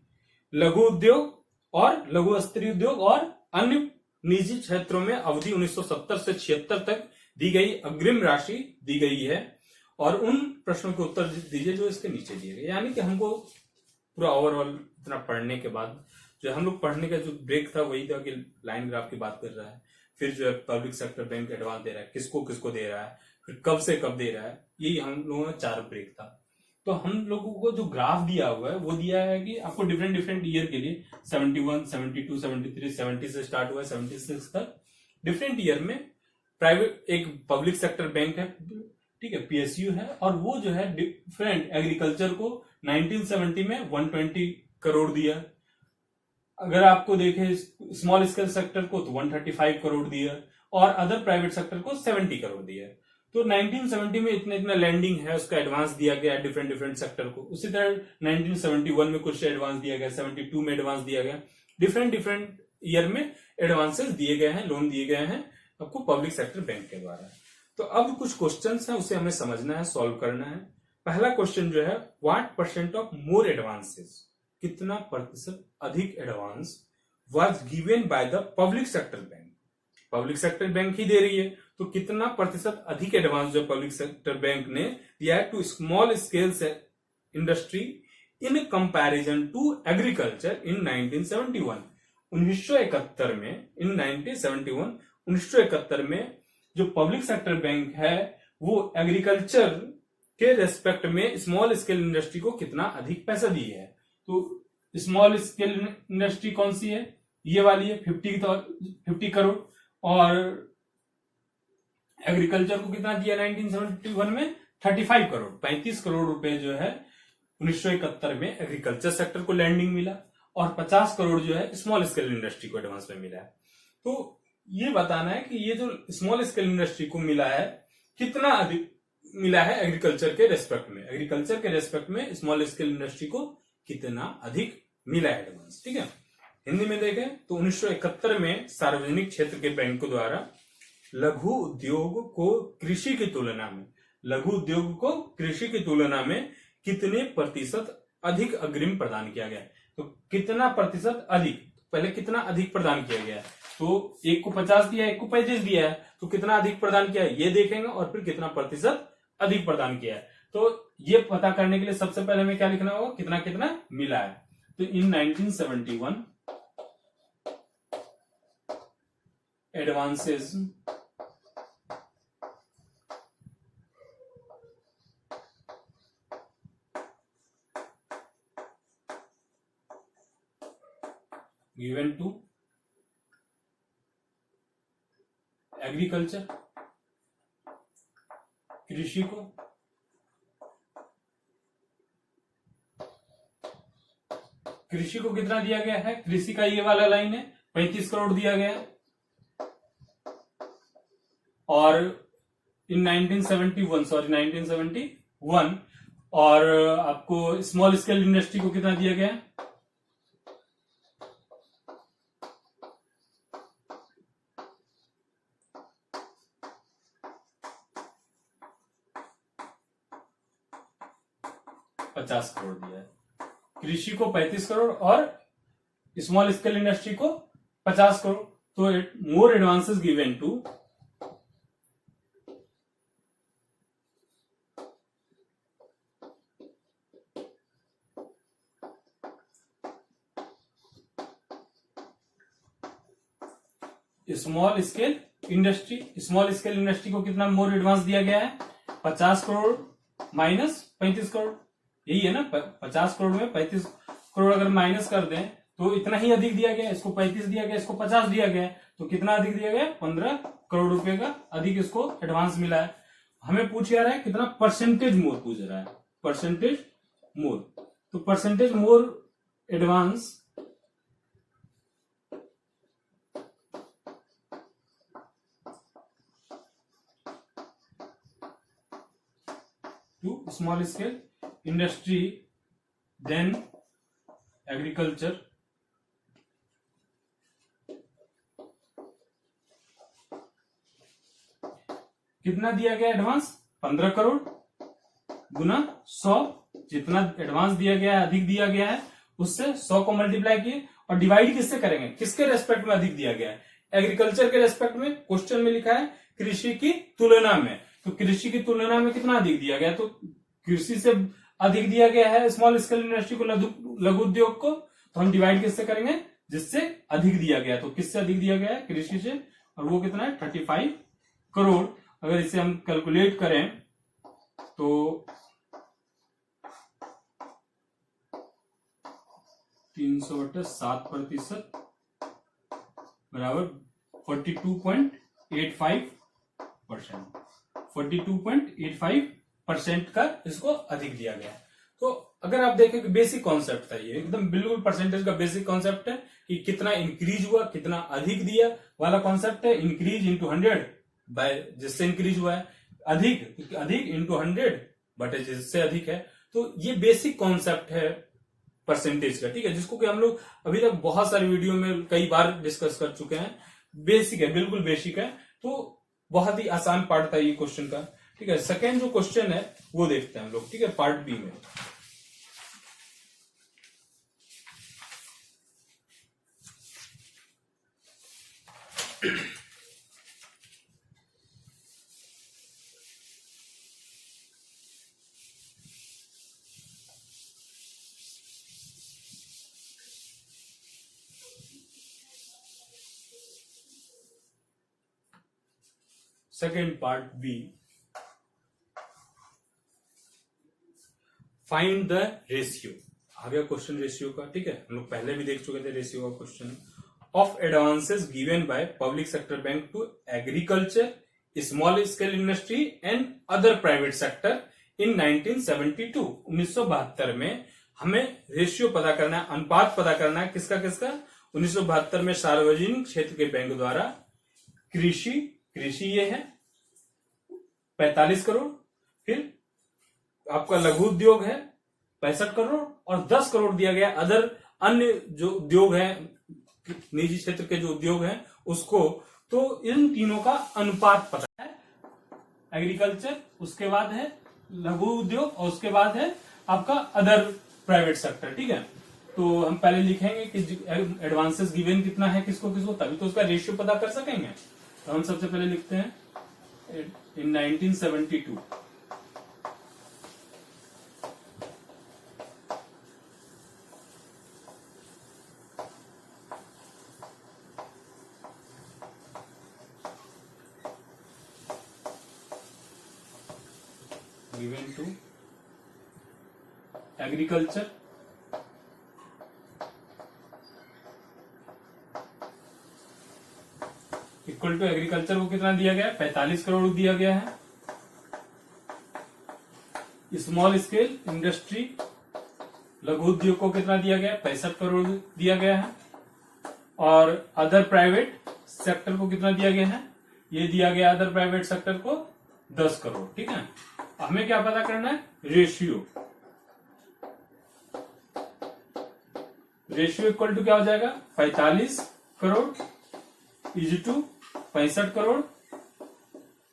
लघु उद्योग और लघु स्तरीय उद्योग और अन्य निजी क्षेत्रों में अवधि 1970 से 76 तक दी गई अग्रिम राशि दी गई है, और उन प्रश्नों के उत्तर दीजिए जो इसके नीचे दिए गए। यानी कि हमको पूरा ओवरऑल इतना पढ़ने के बाद जो हम लोग पढ़ने का जो ब्रेक था वही था कि लाइन ग्राफ की बात कर रहा है, फिर जो है पब्लिक सेक्टर बैंक एडवांस दे रहा है, किसको किसको दे रहा है, फिर कब से कब दे रहा है, यही हम लोगों का 4 ब्रेक था। तो हम लोगों को जो ग्राफ दिया हुआ है वो दिया है कि आपको डिफरेंट ईयर के लिए 71, 72, 73, 70 से स्टार्ट हुआ है 76 तक, डिफरेंट ईयर में प्राइवेट एक पब्लिक सेक्टर बैंक है, ठीक है, पीएसयू है, और वो जो है डिफरेंट एग्रीकल्चर को 1970 में 120 करोड़ दिया। अगर आपको देखें स्मॉल स्केल सेक्टर को तो 135 करोड़ दिया, और अदर प्राइवेट सेक्टर को 70 करोड़ दिया। तो 1970 में इतना लैंडिंग है, उसका एडवांस दिया गया डिफरेंट सेक्टर को। उसी तरह 1971 में कुछ एडवांस दिया गया, 72 में एडवांस दिया गया, डिफरेंट ईयर में एडवांसेस दिए गए हैं, लोन दिए गए हैं आपको पब्लिक सेक्टर बैंक के द्वारा। तो अब कुछ क्वेश्चंस हैं, उसे हमें समझना है, सॉल्व करना है। पहला क्वेश्चन जो है, what percent of more advances, कितना प्रतिशत अधिक advance was given by the public sector bank, public sector bank ही दे रही है, तो कितना प्रतिशत अधिक एडवांस जो पब्लिक सेक्टर बैंक ने दिया है to small scale industry in comparison to agriculture in 1971। 1971 में, इन 1971 में जो पब्लिक सेक्टर बैंक है वो एग्रीकल्चर के रेस्पेक्ट में स्मॉल स्केल इंडस्ट्री को कितना अधिक पैसा दिए है। तो स्मॉल स्केल इंडस्ट्री कौन सी है, ये वाली है 50 करोड़, और एग्रीकल्चर को कितना दिया 1971 में 35 करोड़, 35 करोड़ रुपए जो है 1971 में एग्रीकल्चर सेक्टर को लैंडिंग मिला, और 50 करोड़ जो है स्मॉल स्केल इंडस्ट्री को एडवांस में मिला है। तो ये बताना है कि ये जो स्मॉल स्केल इंडस्ट्री को मिला है कितना अधिक मिला है एग्रीकल्चर के रेस्पेक्ट में, एग्रीकल्चर के रेस्पेक्ट में स्मॉल स्केल इंडस्ट्री को कितना अधिक मिला है एडवांस, ठीक है। हिंदी में देखें तो 1971 में सार्वजनिक क्षेत्र के बैंकों द्वारा लघु उद्योग को कृषि की तुलना में कितने प्रतिशत अधिक अग्रिम प्रदान किया गया। तो कितना प्रतिशत अधिक, पहले कितना अधिक प्रदान किया गया, तो एक को 50 दिया, एक को 35 दिया है, तो कितना अधिक प्रदान किया है ये देखेंगे, और फिर कितना प्रतिशत अधिक प्रदान किया है। तो ये पता करने के लिए सबसे पहले हमें क्या लिखना होगा, कितना कितना मिला है। तो इन 1971 एडवांसेस गिवन टू एग्रीकल्चर, कृषि को, कितना दिया गया है, कृषि का ये वाला लाइन है 35 करोड़ दिया गया है, और इन 1971 और आपको स्मॉल स्केल इंडस्ट्री को कितना दिया गया है, ₹50 करोड़ दिया है। कृषि को 35 करोड़ और स्मॉल स्केल इंडस्ट्री को 50 करोड़। तो more advances given to small scale industry, small scale industry को कितना मोर एडवांस दिया गया है? 50 करोड़ माइनस 35 करोड़, यही है ना। 50 करोड़ में 35 करोड़ अगर माइनस कर दें तो इतना ही अधिक दिया गया, इसको 35 दिया गया, इसको 50 दिया गया, तो कितना अधिक दिया गया? 15 करोड़ रुपए का अधिक इसको एडवांस मिला है। हमें पूछ रहा है कितना परसेंटेज मोर पूछ रहा है, परसेंटेज मोर। तो percentage more advance to small scale industry than agriculture कितना दिया गया एडवांस? 15 करोड़ गुना 100, जितना एडवांस दिया गया है, अधिक दिया गया है, उससे 100 को मल्टीप्लाई किए और डिवाइड किससे करेंगे? किसके रेस्पेक्ट में अधिक दिया गया है? एग्रीकल्चर के रेस्पेक्ट में। क्वेश्चन में लिखा है कृषि की तुलना में, तो कृषि की तुलना में कितना अधिक दिया गया? तो कृषि से अधिक दिया गया है स्मॉल स्केल इंडस्ट्री को, लघु उद्योग को, तो हम डिवाइड किससे करेंगे? जिससे अधिक दिया गया। तो किससे अधिक दिया गया है? कृषि से, और वो कितना है? 35 करोड़। अगर इसे हम कैलकुलेट करें तो 300/7% बराबर 42.85%। 42.85% का इसको अधिक दिया गया। तो अगर आप देखें कि बेसिक कॉन्सेप्ट था ये, एकदम बिल्कुल परसेंटेज का बेसिक कॉन्सेप्ट है कि कितना इंक्रीज हुआ, कितना अधिक दिया वाला कॉन्सेप्ट है। इंक्रीज इंटू 100 बाय जिससे इंक्रीज हुआ है, अधिक इंटू 100 बटे जिससे अधिक है। तो ये बेसिक कॉन्सेप्ट है परसेंटेज का, ठीक है, जिसको कि हम लोग अभी तक बहुत सारे वीडियो में कई बार डिस्कस कर चुके हैं। बेसिक है, बिल्कुल बेसिक है। तो बहुत ही आसान पार्ट था ये क्वेश्चन का, ठीक है। सेकेंड जो क्वेश्चन है वो देखते हैं हम लोग, ठीक है, पार्ट बी में। Second part B, find the ratio. आ गया क्वेश्चन रेशियो का, ठीक है। हम लोग पहले भी देख चुके थे रेशियो का question. Of advances given by public sector bank to agriculture, small scale industry and other private sector in 1972। 1972 में हमें रेशियो पता करना है, अनुपात पता करना है। किसका किसका? 1972 में सार्वजनिक क्षेत्र के बैंक द्वारा कृषि ये है 45 करोड़, फिर आपका लघु उद्योग है 65 करोड़ और 10 करोड़ दिया गया अदर अन्य जो उद्योग है, निजी क्षेत्र के जो उद्योग हैं उसको। तो इन तीनों का अनुपात पता है। एग्रीकल्चर, उसके बाद है लघु उद्योग और उसके बाद है आपका अदर प्राइवेट सेक्टर, ठीक है। तो हम पहले लिखेंगे कि एडवांसेस गिवन कितना है किसको किसको, तभी तो उसका रेशियो पता कर सकेंगे। तो हम सबसे पहले लिखते हैं in 1972 given to agriculture equal to agriculture को कितना दिया गया है? 45 करोड़ दिया गया है। स्मॉल स्केल इंडस्ट्री लघु उद्योग को कितना दिया गया है? 65 करोड़ दिया गया है। और अदर प्राइवेट सेक्टर को कितना दिया गया है? ये दिया गया अदर प्राइवेट सेक्टर को 10 करोड़, ठीक है। हमें क्या पता करना है? रेशियो। रेशियो इक्वल टू क्या हो जाएगा? 45 crore is to 65 crore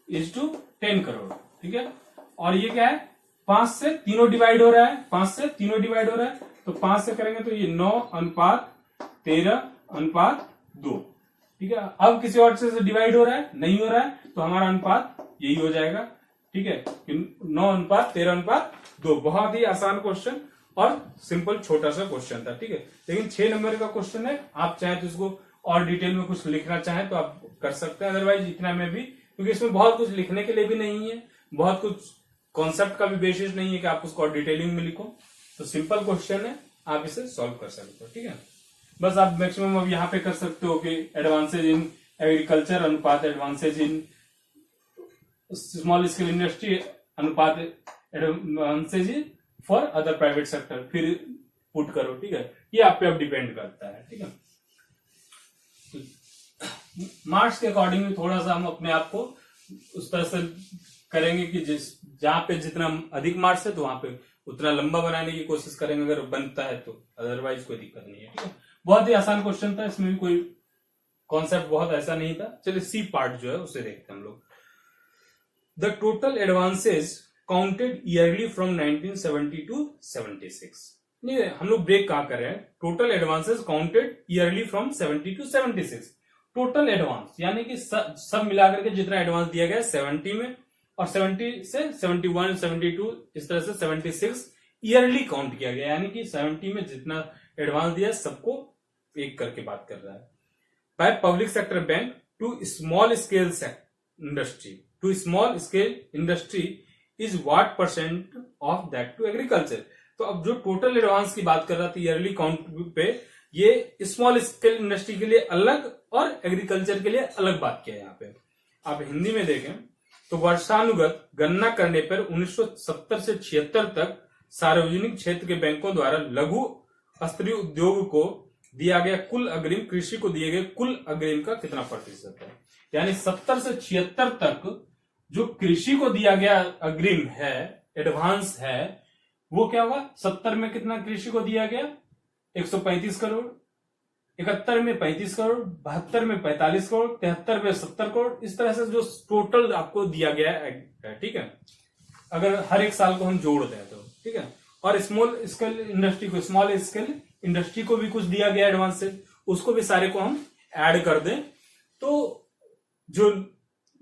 is to 10 crore, ठीक है। और ये क्या है? 5 से तीनों डिवाइड हो रहा है, 5 से तीनों डिवाइड हो रहा है, तो 5 से करेंगे तो ये 9:13:2, ठीक है। अब किसी और से डिवाइड हो रहा है? नहीं हो रहा है, तो हमारा अनुपात यही हो जाएगा, ठीक है, 9:13:2। बहुत ही आसान क्वेश्चन और सिंपल छोटा सा क्वेश्चन था, ठीक है। लेकिन 6 नंबर का क्वेश्चन है, आप चाहे तो इसको और डिटेल में कुछ लिखना चाहें तो आप कर सकते हैं, अदरवाइज इतना में भी, क्योंकि इसमें बहुत कुछ लिखने के लिए भी नहीं है, बहुत कुछ कॉन्सेप्ट का भी बेसिस नहीं है कि आप उसको डिटेलिंग में लिखो। तो सिंपल क्वेश्चन है, आप इसे सॉल्व कर सकते हो। ठीक है, बस आप मैक्सिमम अब यहाँ पे कर सकते हो कि एडवांसेज इन एग्रीकल्चर अनुपात advances in small scale industry अनुपात advances for other private sector, फिर पुट करो। ठीक है, ये आप पे अब डिपेंड करता है। ठीक है, मार्क्स के अकॉर्डिंग थोड़ा सा हम अपने आप को उस तरह से करेंगे कि जहां पे जितना अधिक मार्क्स है तो वहां पे उतना लंबा बनाने की कोशिश करेंगे, अगर बनता है तो, अदरवाइज कोई दिक्कत नहीं है। ठीक है, बहुत ही आसान क्वेश्चन था, इसमें भी कोई कॉन्सेप्ट बहुत ऐसा नहीं था। चलिए सी पार्ट जो है उसे देखते हैं हम लोग। The total advances counted yearly from 1970 to 76। नहीं, हम लोग ब्रेक कहां कर रहे हैं, total advances counted yearly from 70 to 76। Total advance यानी कि सब मिलाकर के जितना एडवांस दिया गया 70 में, और 70 से 71, 72 इस तरह से 76 ईयरली काउंट किया गया, यानी कि 70 में जितना एडवांस दिया सबको एक करके बात कर रहा है। By public sector bank to small scale industry, to small scale industry is what percent of that to agriculture. तो अब जो टोटल एडवांस की बात कर रहा था ईयरली काउंट पे, ये स्मॉल स्केल इंडस्ट्री के लिए अलग और एग्रीकल्चर के लिए अलग बात किया है। यहाँ पे आप हिंदी में देखें तो वर्षानुगत गणना करने पर 1970 से 76 तक सार्वजनिक क्षेत्र के बैंकों द्वारा लघु स्तरीय उद्योग को दिया गया कुल अग्रिम, कृषि को दिए गए कुल अग्रिम का कितना प्रतिशत है। यानी 70 से 76 तक जो कृषि को दिया गया अग्रिम है, एडवांस है, वो क्या होगा, 70 में कितना कृषि को दिया गया 135 करोड़, 71 में 35 करोड़, 72 में 45 करोड़, 73 में 70 करोड़, इस तरह से जो टोटल आपको दिया गया है। ठीक है, अगर हर एक साल को हम जोड़ दें तो। ठीक है, और स्मॉल स्केल इंडस्ट्री को, स्मॉल स्केल इंडस्ट्री को भी कुछ दिया गया एडवांस से, उसको भी सारे को हम ऐड कर दें तो जो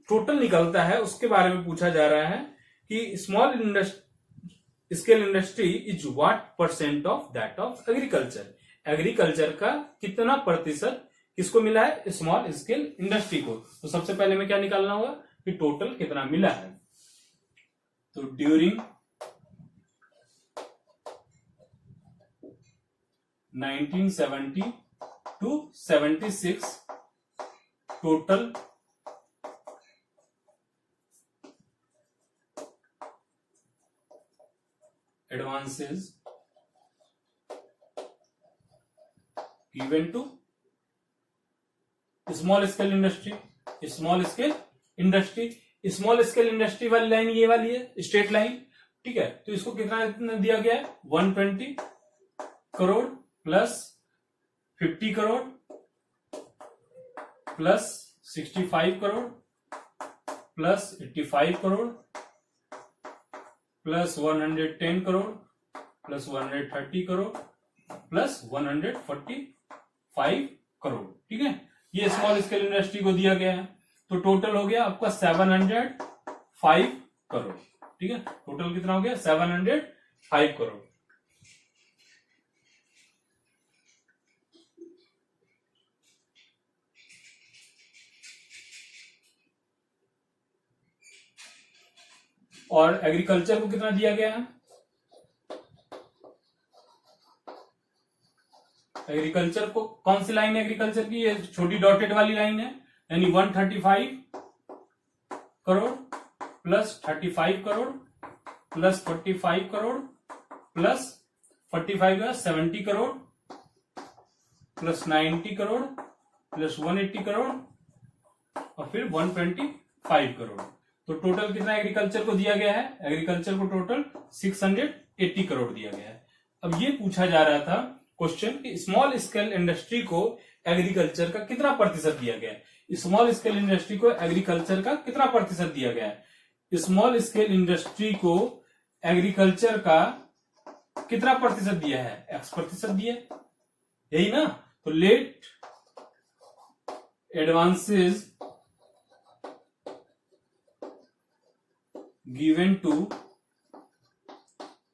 टोटल निकलता है उसके बारे में पूछा जा रहा है कि small scale industry is what percent of that of agriculture. Agriculture का कितना प्रतिशत किसको मिला है, स्मॉल स्केल इंडस्ट्री को। तो सबसे पहले में क्या निकालना होगा कि टोटल कितना मिला है। तो during 1970 to 76 total advances given to small scale industry. Small scale industry, small scale industry वाली लाइन ये वाली है, स्ट्रेट लाइन। ठीक है, तो इसको कितना दिया गया है 120 crore plus 50 crore plus 65 crore plus 85 crore plus 110 crore plus 130 crore plus 145 crore. ठीक है, ये स्मॉल स्केल इंडस्ट्री को दिया गया है। तो टोटल हो गया आपका 705 करोड़। ठीक है, टोटल कितना हो गया 705 करोड़। और एग्रीकल्चर को कितना दिया गया है, एग्रीकल्चर को कौन सी लाइन है एग्रीकल्चर की, ये छोटी डॉटेड वाली लाइन है, यानी 135 crore plus 35 crore plus 45 crore plus 45 का 70 करोड़ प्लस 90 करोड़ प्लस 180 करोड़ और फिर 125 करोड़। तो टोटल कितना एग्रीकल्चर को दिया गया है, एग्रीकल्चर को टोटल 680 करोड़ दिया गया है। अब ये पूछा जा रहा था क्वेश्चन कि स्मॉल स्केल इंडस्ट्री को एग्रीकल्चर का कितना प्रतिशत दिया गया है। स्मॉल स्केल इंडस्ट्री को एग्रीकल्चर का कितना प्रतिशत दिया गया है, स्मॉल स्केल इंडस्ट्री को एग्रीकल्चर का कितना प्रतिशत दिया है, X% दिया, यही ना। तो let advances given to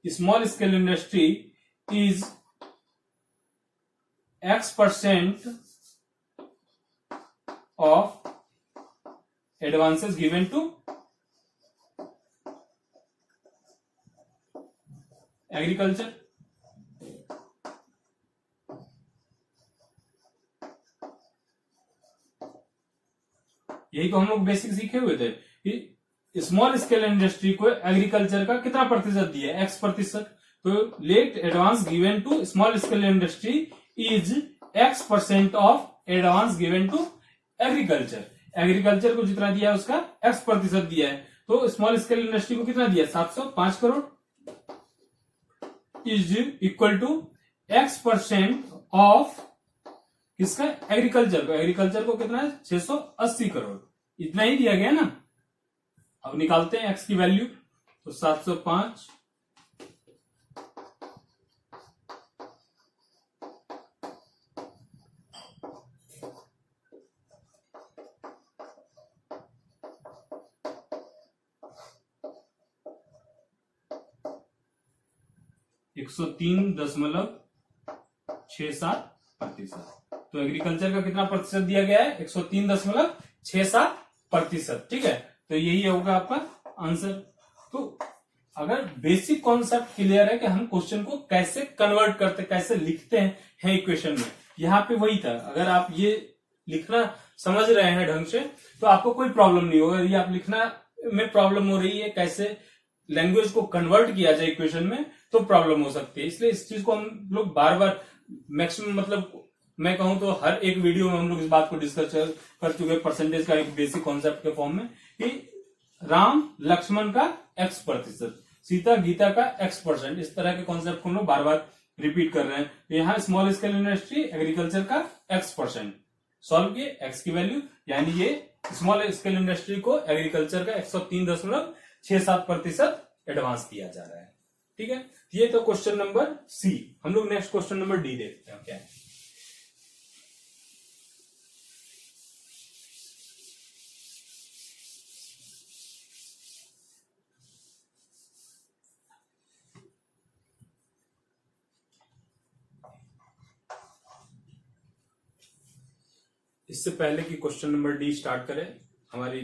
small scale industry is X% of advances given to agriculture. यही तो हम लोग बेसिक सीखे हुए थे कि स्मॉल स्केल इंडस्ट्री को एग्रीकल्चर का कितना प्रतिशत दिया है, X%। तो let advance given to small scale industry is X% of advance given to agriculture. Agriculture को जितना दिया है उसका X% दिया है, तो स्मॉल स्केल इंडस्ट्री को कितना दिया है, 705 crore is equal to X% of किसका, एग्रीकल्चर को। एग्रीकल्चर को कितना है, 680 करोड़, इतना ही दिया गया ना। अब निकालते हैं एक्स की वैल्यू, तो 705 103.67%। तो एग्रीकल्चर का कितना प्रतिशत दिया गया है, 103.67%। ठीक है, तो यही होगा आपका आंसर। तो अगर बेसिक कॉन्सेप्ट क्लियर है कि हम क्वेश्चन को कैसे कन्वर्ट करते, कैसे लिखते हैं इक्वेशन में, यहाँ पे वही था। अगर आप ये लिखना समझ रहे हैं ढंग से तो आपको कोई प्रॉब्लम नहीं होगा। यदि आप लिखना में प्रॉब्लम हो रही है, कैसे लैंग्वेज को कन्वर्ट किया जाए इक्वेशन में, तो प्रॉब्लम हो सकती है। इसलिए इस चीज को हम लोग बार बार मैक्सिमम, मतलब मैं कहूं तो हर एक वीडियो में हम लोग इस बात को डिस्कस कर चुके हैं, परसेंटेज का एक बेसिक कॉन्सेप्ट के फॉर्म में, कि राम लक्ष्मण का X%, सीता गीता का X%, इस तरह के कॉन्सेप्ट को हम लोग बार बार रिपीट कर रहे हैं। यहाँ स्मॉल स्केल इंडस्ट्री एग्रीकल्चर का X% सॉल्व किए, एक्स की वैल्यू, यानी ये स्मॉल स्केल इंडस्ट्री को एग्रीकल्चर का 103.67% एडवांस दिया जा रहा है। ठीक है, ये तो क्वेश्चन नंबर सी। हम लोग नेक्स्ट क्वेश्चन नंबर डी देखते हैं क्या है। इससे पहले कि क्वेश्चन नंबर डी स्टार्ट करें, हमारी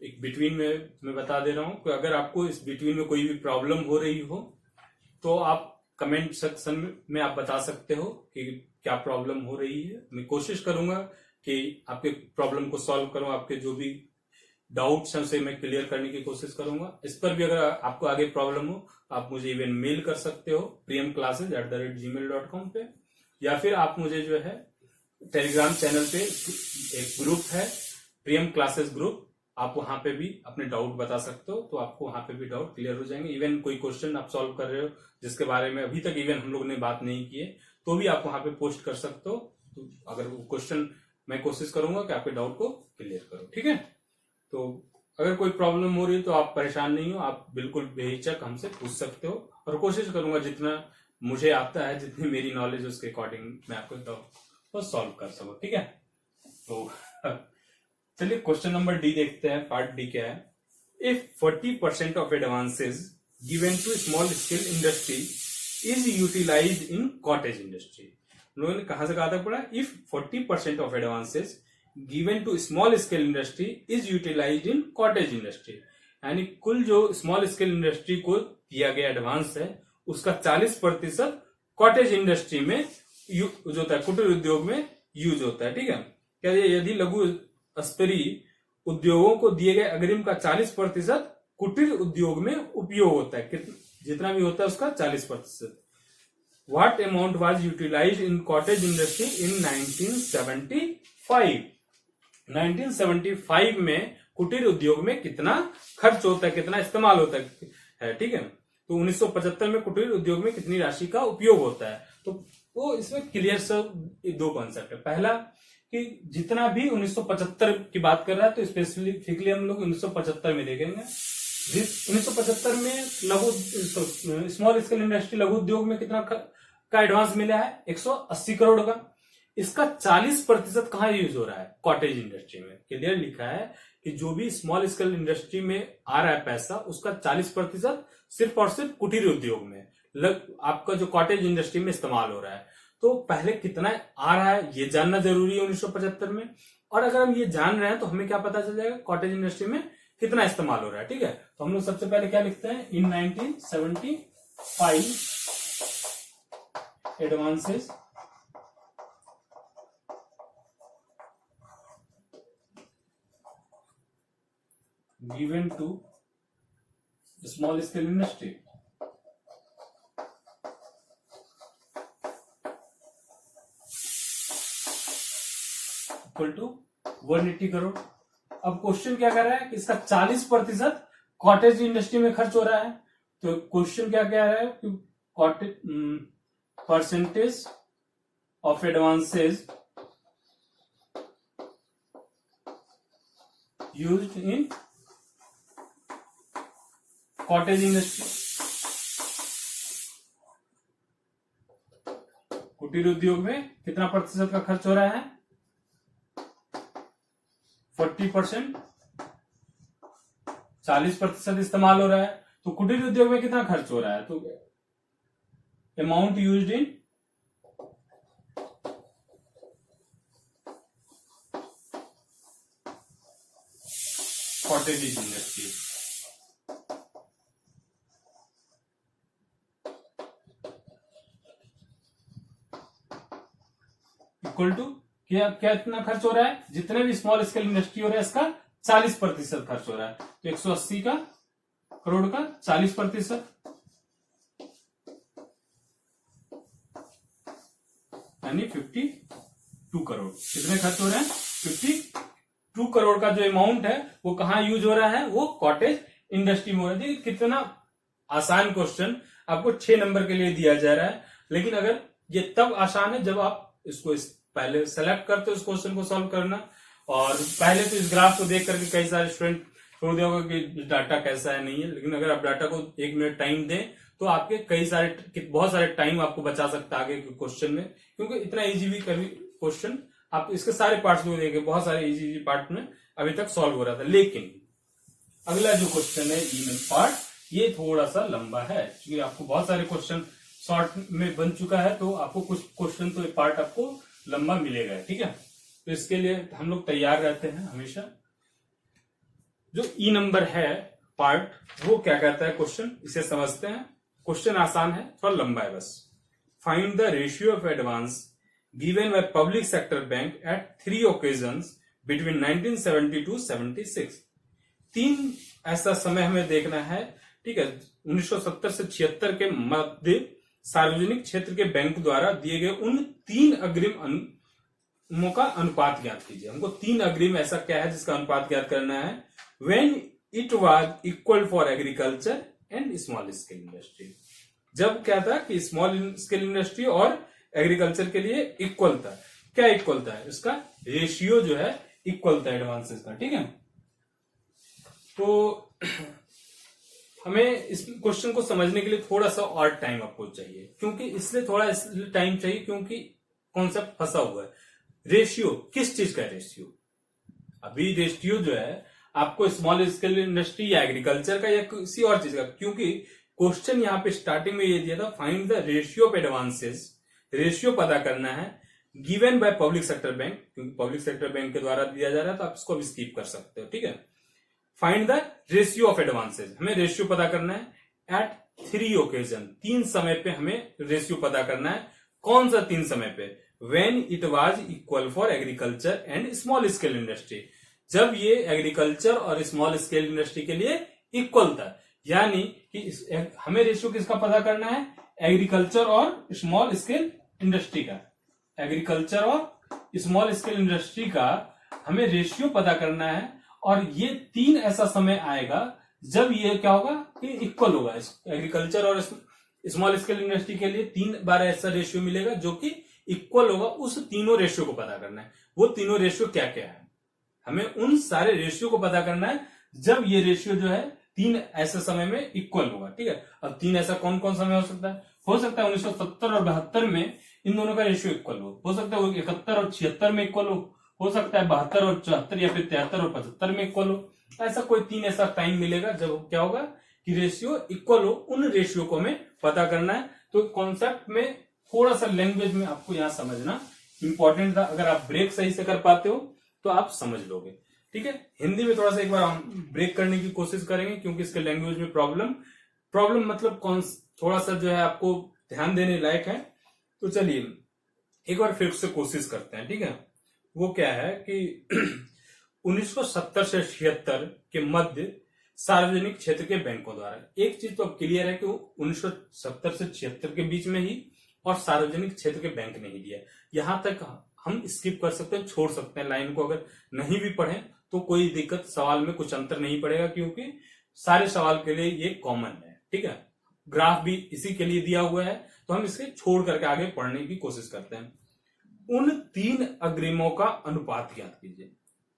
एक बिटवीन में मैं बता दे रहा हूं कि अगर आपको इस बिटवीन में कोई भी प्रॉब्लम हो रही हो तो आप कमेंट सेक्शन में आप बता सकते हो कि क्या प्रॉब्लम हो रही है। मैं कोशिश करूंगा कि आपके प्रॉब्लम को सॉल्व करूं, आपके जो भी डाउट्स हैं उसे मैं क्लियर करने की कोशिश करूंगा। इस पर भी अगर आपको आगे प्रॉब्लम हो आप मुझे इवन मेल कर सकते हो priyamclasses@gmail.com पे, या फिर आप मुझे जो है टेलीग्राम चैनल पे एक ग्रुप है प्रियम क्लासेस ग्रुप, आप वहां पे भी अपने डाउट बता सकते हो, तो आपको वहां पे भी डाउट क्लियर हो जाएंगे। इवन कोई क्वेश्चन आप सॉल्व कर रहे हो जिसके बारे में अभी तक इवन हम लोग ने बात नहीं की है, तो भी आप वहां पे पोस्ट कर सकते हो। तो अगर वो क्वेश्चन, मैं कोशिश करूंगा कि आपके डाउट को क्लियर करो। ठीक है, तो अगर कोई प्रॉब्लम हो रही है तो आप परेशान नहीं हो, आप बिल्कुल बेहिचक हमसे पूछ सकते हो, और कोशिश करूंगा जितना मुझे आता है, जितनी मेरी नॉलेज उसके अकॉर्डिंग मैं आपको तो सॉल्व कर सको। ठीक है, तो चलिए क्वेश्चन नंबर डी देखते हैं। पार्ट डी क्या है, if 40% of advances given to small scale industry is utilized in cottage industry. लोगों ने कहां से कहा था पढ़ा, if 40% of advances given to small scale industry is utilized in cottage industry, यानी कुल जो स्मॉल स्केल इंडस्ट्री को दिया गया एडवांस है उसका 40% कॉटेज इंडस्ट्री में यूज होता है, कुटीर उद्योग में यूज होता है। ठीक है, क्या यदि लघु स्तरीय उद्योगों को दिए गए अग्रिम का 40% कुटीर उद्योग में उपयोग होता है, जितना भी होता है उसका 40%। What amount was utilized in cottage industry in 1975। 1975 में कुटीर उद्योग में कितना खर्च होता है, कितना इस्तेमाल होता है। ठीक है, तो 1975 में कुटीर उद्योग में कितनी राशि का उपयोग होता है। तो वो इसमें क्लियर सब दो कॉन्सेप्ट है। पहला कि जितना भी 1975 की बात कर रहा है तो स्पेसिफिकली हम लोग 1975 में देखेंगे। 1975 में लघु स्मॉल स्केल इंडस्ट्री लघु उद्योग में कितना का एडवांस मिला है, 180 करोड़ का। इसका 40% कहां यूज हो रहा है, कॉटेज इंडस्ट्री में। क्लियर लिखा है कि जो भी स्मॉल स्केल इंडस्ट्री में आ रहा है पैसा, उसका 40% सिर्फ और सिर्फ कुटीर उद्योग में आपका जो कॉटेज इंडस्ट्री में इस्तेमाल हो रहा है। तो पहले कितना आ रहा है ये जानना जरूरी है 1975 में। और अगर हम ये जान रहे हैं तो हमें क्या पता चल जाएगा कॉटेज इंडस्ट्री में कितना इस्तेमाल हो रहा है। ठीक है, तो हम लोग सबसे पहले क्या लिखते हैं, in 1975 advances given to small scale industry equal to 180 crore. अब क्वेश्चन क्या कर रहा है कि इसका 40% कॉटेज इंडस्ट्री में खर्च हो रहा है। तो क्वेश्चन क्या कह रहा है कि cottage percentage of advances used in cottage industry, कुटीर उद्योग में कितना प्रतिशत का खर्च हो रहा है, 40%, 40% इस्तेमाल हो रहा है। तो कुटीर उद्योग में कितना खर्च हो रहा है, तो amount used in cottage industry equal to क्या कितना खर्च हो रहा है, जितने भी स्मॉल स्केल इंडस्ट्री हो रहा है इसका 40% खर्च हो रहा है। तो 180 का करोड़ का 40% यानी 52 करोड़। कितने खर्च हो रहे हैं, 52 करोड़ का जो अमाउंट है वो कहां यूज हो रहा है, वो कॉटेज इंडस्ट्री में हो रहा है। कितना आसान क्वेश्चन आपको 6 नंबर के लिए दिया जा रहा है, लेकिन अगर ये तब आसान है जब आप इसको पहले सेलेक्ट करते हो इस क्वेश्चन को सॉल्व करना। और पहले तो इस ग्राफ को देख करके कई सारे स्टूडेंट छोड़ दिया होगा कि डाटा कैसा है नहीं है, लेकिन अगर आप डाटा को 1 मिनट टाइम दें तो आपके बहुत सारे टाइम आपको बचा सकता है आगे के क्वेश्चन में, क्योंकि इतना इजी भी कभी क्वेश्चन आप इसके सारे पार्ट्स में देखें, बहुत सारे इजी पार्ट में अभी तक सॉल्व हो रहा था। लेकिन अगला जो क्वेश्चन है ईमेल पार्ट, ये थोड़ा सा लंबा है, क्योंकि आपको बहुत सारे क्वेश्चन शॉर्ट में बन चुका है, तो आपको कुछ क्वेश्चन तो पार्ट आपको लंबा मिलेगा। ठीक है, तो इसके लिए हम लोग तैयार रहते हैं हमेशा। जो ई नंबर है पार्ट, वो क्या कहता है क्वेश्चन, इसे समझते हैं। क्वेश्चन आसान है, थोड़ा लंबा है बस। Find the ratio of advance given by public sector bank at 3 occasions between 1970-76। 3 ऐसा समय हमें देखना है। ठीक है, 1970 से 76 के मध्य सार्वजनिक क्षेत्र के बैंक द्वारा दिए गए उन 3 अग्रिमों का अनुपात ज्ञात कीजिए। हमको 3 अग्रिम ऐसा क्या है जिसका अनुपात ज्ञात करना है। When it was equal for agriculture and small scale industry, जब क्या था कि स्मॉल स्केल इंडस्ट्री और एग्रीकल्चर के लिए इक्वल था। क्या इक्वल था, इसका रेशियो जो है इक्वल था एडवांसेस का। ठीक है, तो हमें इस क्वेश्चन को समझने के लिए थोड़ा सा और टाइम आपको चाहिए, क्योंकि इसलिए थोड़ा टाइम चाहिए क्योंकि कॉन्सेप्ट फंसा हुआ है। रेशियो किस चीज का रेशियो, अभी रेशियो जो है आपको स्मॉल स्केल इंडस्ट्री या एग्रीकल्चर का या किसी और चीज का, क्योंकि क्वेश्चन यहाँ पे स्टार्टिंग में ये दिया था find the ratio of advances, ratio पता करना है given by public sector bank, क्योंकि पब्लिक सेक्टर बैंक के द्वारा दिया जा रहा है तो आप इसको भी स्किप कर सकते हो। ठीक है, find the ratio of advances, हमें रेशियो पता करना है एट 3 ओकेजन, 3 समय पे हमें रेशियो पता करना है। कौन सा 3 समय पे, when it was equal for agriculture and small scale industry, जब ये एग्रीकल्चर और स्मॉल स्केल इंडस्ट्री के लिए इक्वल था। यानी कि हमें रेशियो किसका पता करना है, एग्रीकल्चर और स्मॉल स्केल इंडस्ट्री का। एग्रीकल्चर और स्मॉल स्केल इंडस्ट्री का हमें रेशियो पता करना है, और ये 3 ऐसा समय आएगा जब ये क्या होगा कि इक्वल होगा। एग्रीकल्चर और स्मॉल स्केल इंडस्ट्री के लिए 3 बार ऐसा रेशियो मिलेगा जो कि इक्वल होगा। उस तीनों रेशियो को पता करना है। वो तीनों रेशियो क्या क्या है, हमें उन सारे रेशियो को पता करना है जब ये रेशियो जो है 3 ऐसे समय में इक्वल होगा। ठीक है, अब 3 ऐसा कौन कौन समय हो सकता है, 1970 और 72 में इन दोनों का रेशियो इक्वल हो सकता है 71 और 76 में इक्वल हो सकता है 72 और 74 या फिर 73 और 75 में इक्वल हो। ऐसा कोई 3 ऐसा टाइम मिलेगा जब क्या होगा कि रेशियो इक्वल हो। उन रेशियो को हमें पता करना है। तो कॉन्सेप्ट में थोड़ा सा लैंग्वेज में आपको यहां समझना इंपॉर्टेंट था। अगर आप ब्रेक सही से कर पाते हो तो आप समझ लोगे। ठीक है, हिंदी में थोड़ा सा एक बार हम ब्रेक करने की कोशिश करेंगे, क्योंकि इसके लैंग्वेज में प्रॉब्लम मतलब कौन थोड़ा सा जो है आपको ध्यान देने लायक है। तो चलिए एक बार फिर से कोशिश करते हैं। ठीक है, वो क्या है कि 1970 से 76 के मध्य सार्वजनिक क्षेत्र के बैंकों द्वारा, एक चीज तो अब क्लियर है कि 1970 से 76 के बीच में ही और सार्वजनिक क्षेत्र के बैंक ने ही दिया। यहां तक हम स्किप कर सकते हैं, छोड़ सकते हैं लाइन को, अगर नहीं भी पढ़े तो कोई दिक्कत, सवाल में कुछ अंतर नहीं पड़ेगा, क्योंकि सारे सवाल के लिए ये कॉमन है। ठीक है, ग्राफ भी इसी के लिए दिया हुआ है, तो हम इसे छोड़ करके आगे पढ़ने की कोशिश करते हैं। उन 3 अग्रिमों का अनुपात याद कीजिए।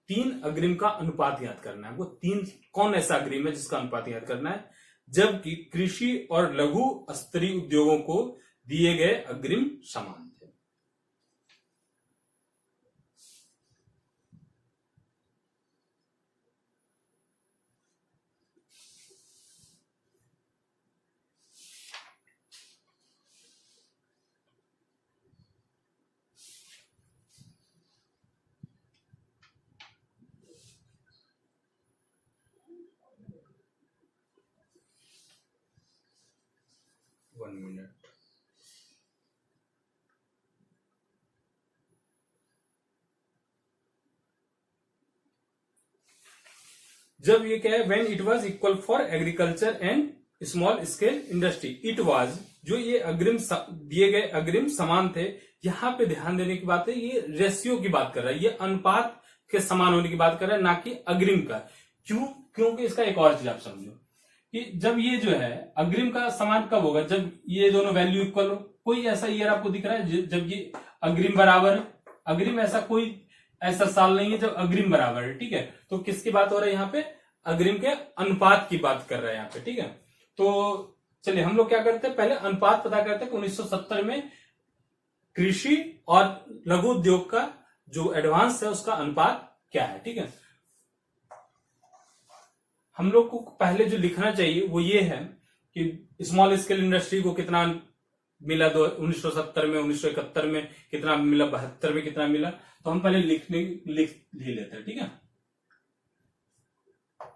3 अग्रिम का अनुपात याद करना है। वो 3 कौन ऐसा अग्रिम है जिसका अनुपात याद करना है, जबकि कृषि और लघु स्तरीय उद्योगों को दिए गए अग्रिम समान थे। One minute. जब ये क्या है, when it was equal for agriculture and small scale industry, it was, जो ये अग्रिम दिए गए अग्रिम समान थे। यहां पे ध्यान देने की बात है, ये रेशियो की बात कर रहा है, ये अनुपात के समान होने की बात कर रहा है, ना कि अग्रिम का। क्यों? क्योंकि इसका एक और चीज आप समझो कि जब ये जो है अग्रिम का समान कब होगा, जब ये दोनों वैल्यू इक्वल हो। कोई ऐसा ईयर आपको दिख रहा है जब ये अग्रिम बराबर है? अग्रिम ऐसा कोई ऐसा साल नहीं है जब अग्रिम बराबर है। ठीक है, तो किसकी बात हो रहा है यहाँ पे? अग्रिम के अनुपात की बात कर रहा है यहाँ पे। ठीक है, तो चलिए हम लोग क्या करते हैं, पहले अनुपात पता करते हैं कि 1970 में कृषि और लघु उद्योग का जो एडवांस है उसका अनुपात क्या है। ठीक है, हम लोग को पहले जो लिखना चाहिए वो ये है कि स्मॉल स्केल इंडस्ट्री को कितना मिला 1970 में, 1971 में कितना मिला, 72 में कितना मिला। तो हम पहले लिख लेते हैं। ठीक है,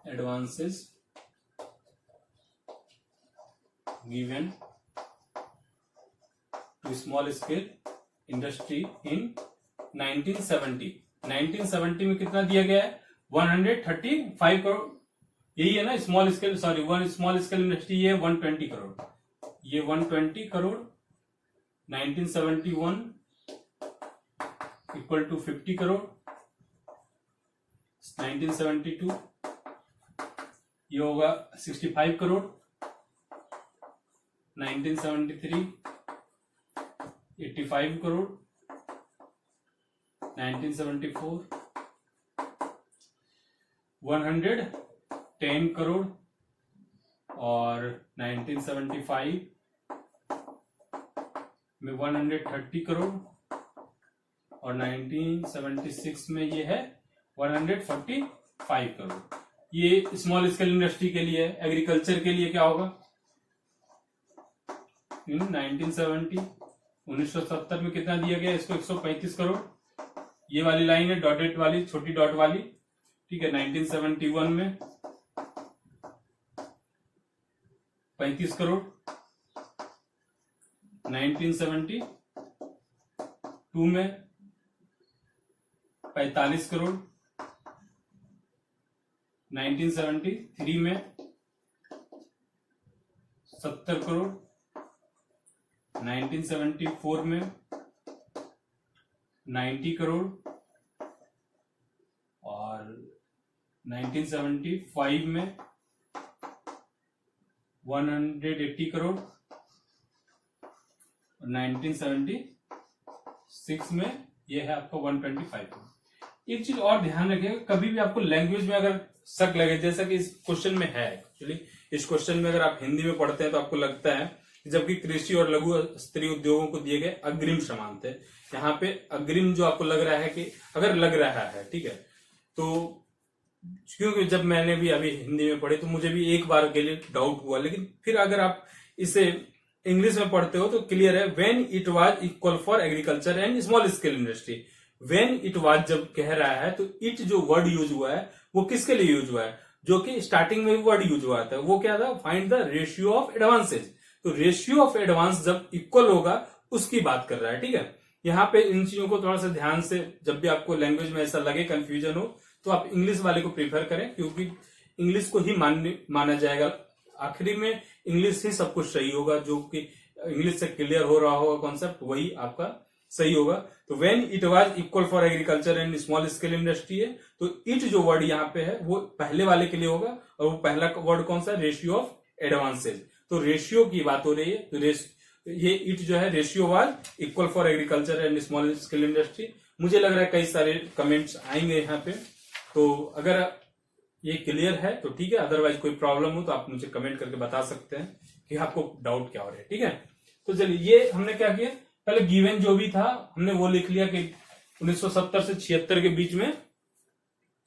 advances given to small scale industry in 1970। 1970 में कितना दिया गया है? 135 करोड़। यही है ना small scale, sorry one small scale industry, ये 120 करोड़, ये 120 करोड़। 1971 equal to 50 crore. 1972 ये होगा 65 करोड़। 1973 85 करोड़। 1974 110 करोड़ और 1975 में 130 करोड़ और 1976 में ये है 145 करोड़। ये स्मॉल स्केल इंडस्ट्री के लिए है। एग्रीकल्चर के लिए क्या होगा? इन 1970 में कितना दिया गया इसको? 135 करोड़। ये वाली लाइन है डॉटेड वाली, छोटी डॉट वाली। ठीक है, 1971 में 35 करोड़। 1972 में 45 करोड़। 1973 में 70 करोड़। 1974 में 90 करोड़ और 1975 में 180 करोड़ और 1976 में यह है आपका 125 करोड़। एक चीज और ध्यान रखिएगा, कभी भी आपको लैंग्वेज में अगर शक लगे, जैसा कि इस क्वेश्चन में है, एक्चुअली इस क्वेश्चन में अगर आप हिंदी में पढ़ते हैं तो आपको लगता है कि जबकि कृषि और लघु स्तरीय उद्योगों को दिए गए अग्रिम समान थे। यहाँ पे अग्रिम जो आपको लग रहा है कि अगर लग रहा है, ठीक है, तो क्योंकि जब मैंने भी अभी हिंदी में पढ़ी तो मुझे भी एक बार के लिए डाउट हुआ, लेकिन फिर अगर आप इसे इंग्लिश में पढ़ते हो तो क्लियर है। When it was equal for agriculture and small scale industry, when it was जब कह रहा है तो इट जो वर्ड यूज हुआ है वो किसके लिए यूज हुआ है, जो कि स्टार्टिंग में वर्ड यूज हुआ था वो क्या था, find the ratio of advances. तो रेशियो ऑफ एडवांस जब इक्वल होगा उसकी बात कर रहा है, ठीक है। यहाँ पे इन चीजों को थोड़ा सा ध्यान से, जब भी आपको लैंग्वेज में ऐसा लगे कंफ्यूजन हो तो आप इंग्लिश वाले को प्रीफर करें, क्योंकि इंग्लिश को ही माना जाएगा। आखिरी में इंग्लिश ही सब कुछ सही होगा, जो कि इंग्लिश से क्लियर हो रहा होगा कॉन्सेप्ट वही आपका सही होगा। तो when it was equal for agriculture and small scale industry है, तो इट जो वर्ड यहाँ पे है वो पहले वाले के लिए होगा, और वो पहला वर्ड कौन सा, रेशियो ऑफ एडवांसेज। तो रेशियो की बात हो रही है, तो ये इट जो है ratio was equal for agriculture and small scale industry. मुझे लग रहा है कई सारे कमेंट्स आएंगे यहाँ पे, तो अगर ये क्लियर है तो ठीक है, अदरवाइज कोई प्रॉब्लम हो तो आप मुझे कमेंट करके बता सकते हैं कि आपको डाउट क्या हो रहा है, ठीक है। तो चलिए ये हमने क्या किया, पहले गिवन जो भी था हमने वो लिख लिया कि 1970 से 76 के बीच में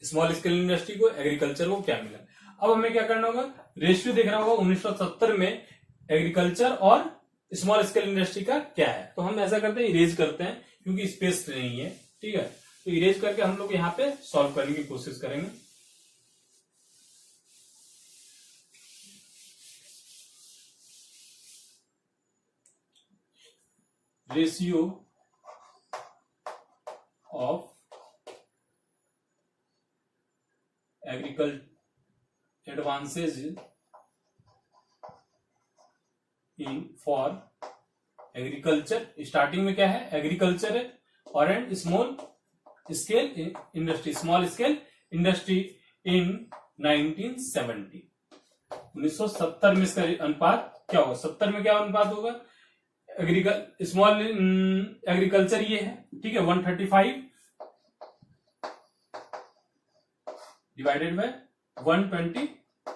स्मॉल स्केल इंडस्ट्री को, एग्रीकल्चर को क्या मिला। अब हमें क्या करना होगा, रेशियो देखना होगा 1970 में एग्रीकल्चर और स्मॉल स्केल इंडस्ट्री का क्या है। तो हम ऐसा करते हैं, इरेज करते हैं क्योंकि स्पेस नहीं है, ठीक है। तो इरेज करके हम लोग यहाँ पे सॉल्व करने की कोशिश करेंगे। Ratio of agriculture advances in for agriculture, starting में क्या है, एग्रीकल्चर है, और and small scale industry, small scale industry in 1970। 1970 में इसका अनुपात क्या होगा, 70 में क्या अनुपात होगा, स्मॉल एग्रीकल्चर ये है, ठीक है, 135 डिवाइडेड बाय 120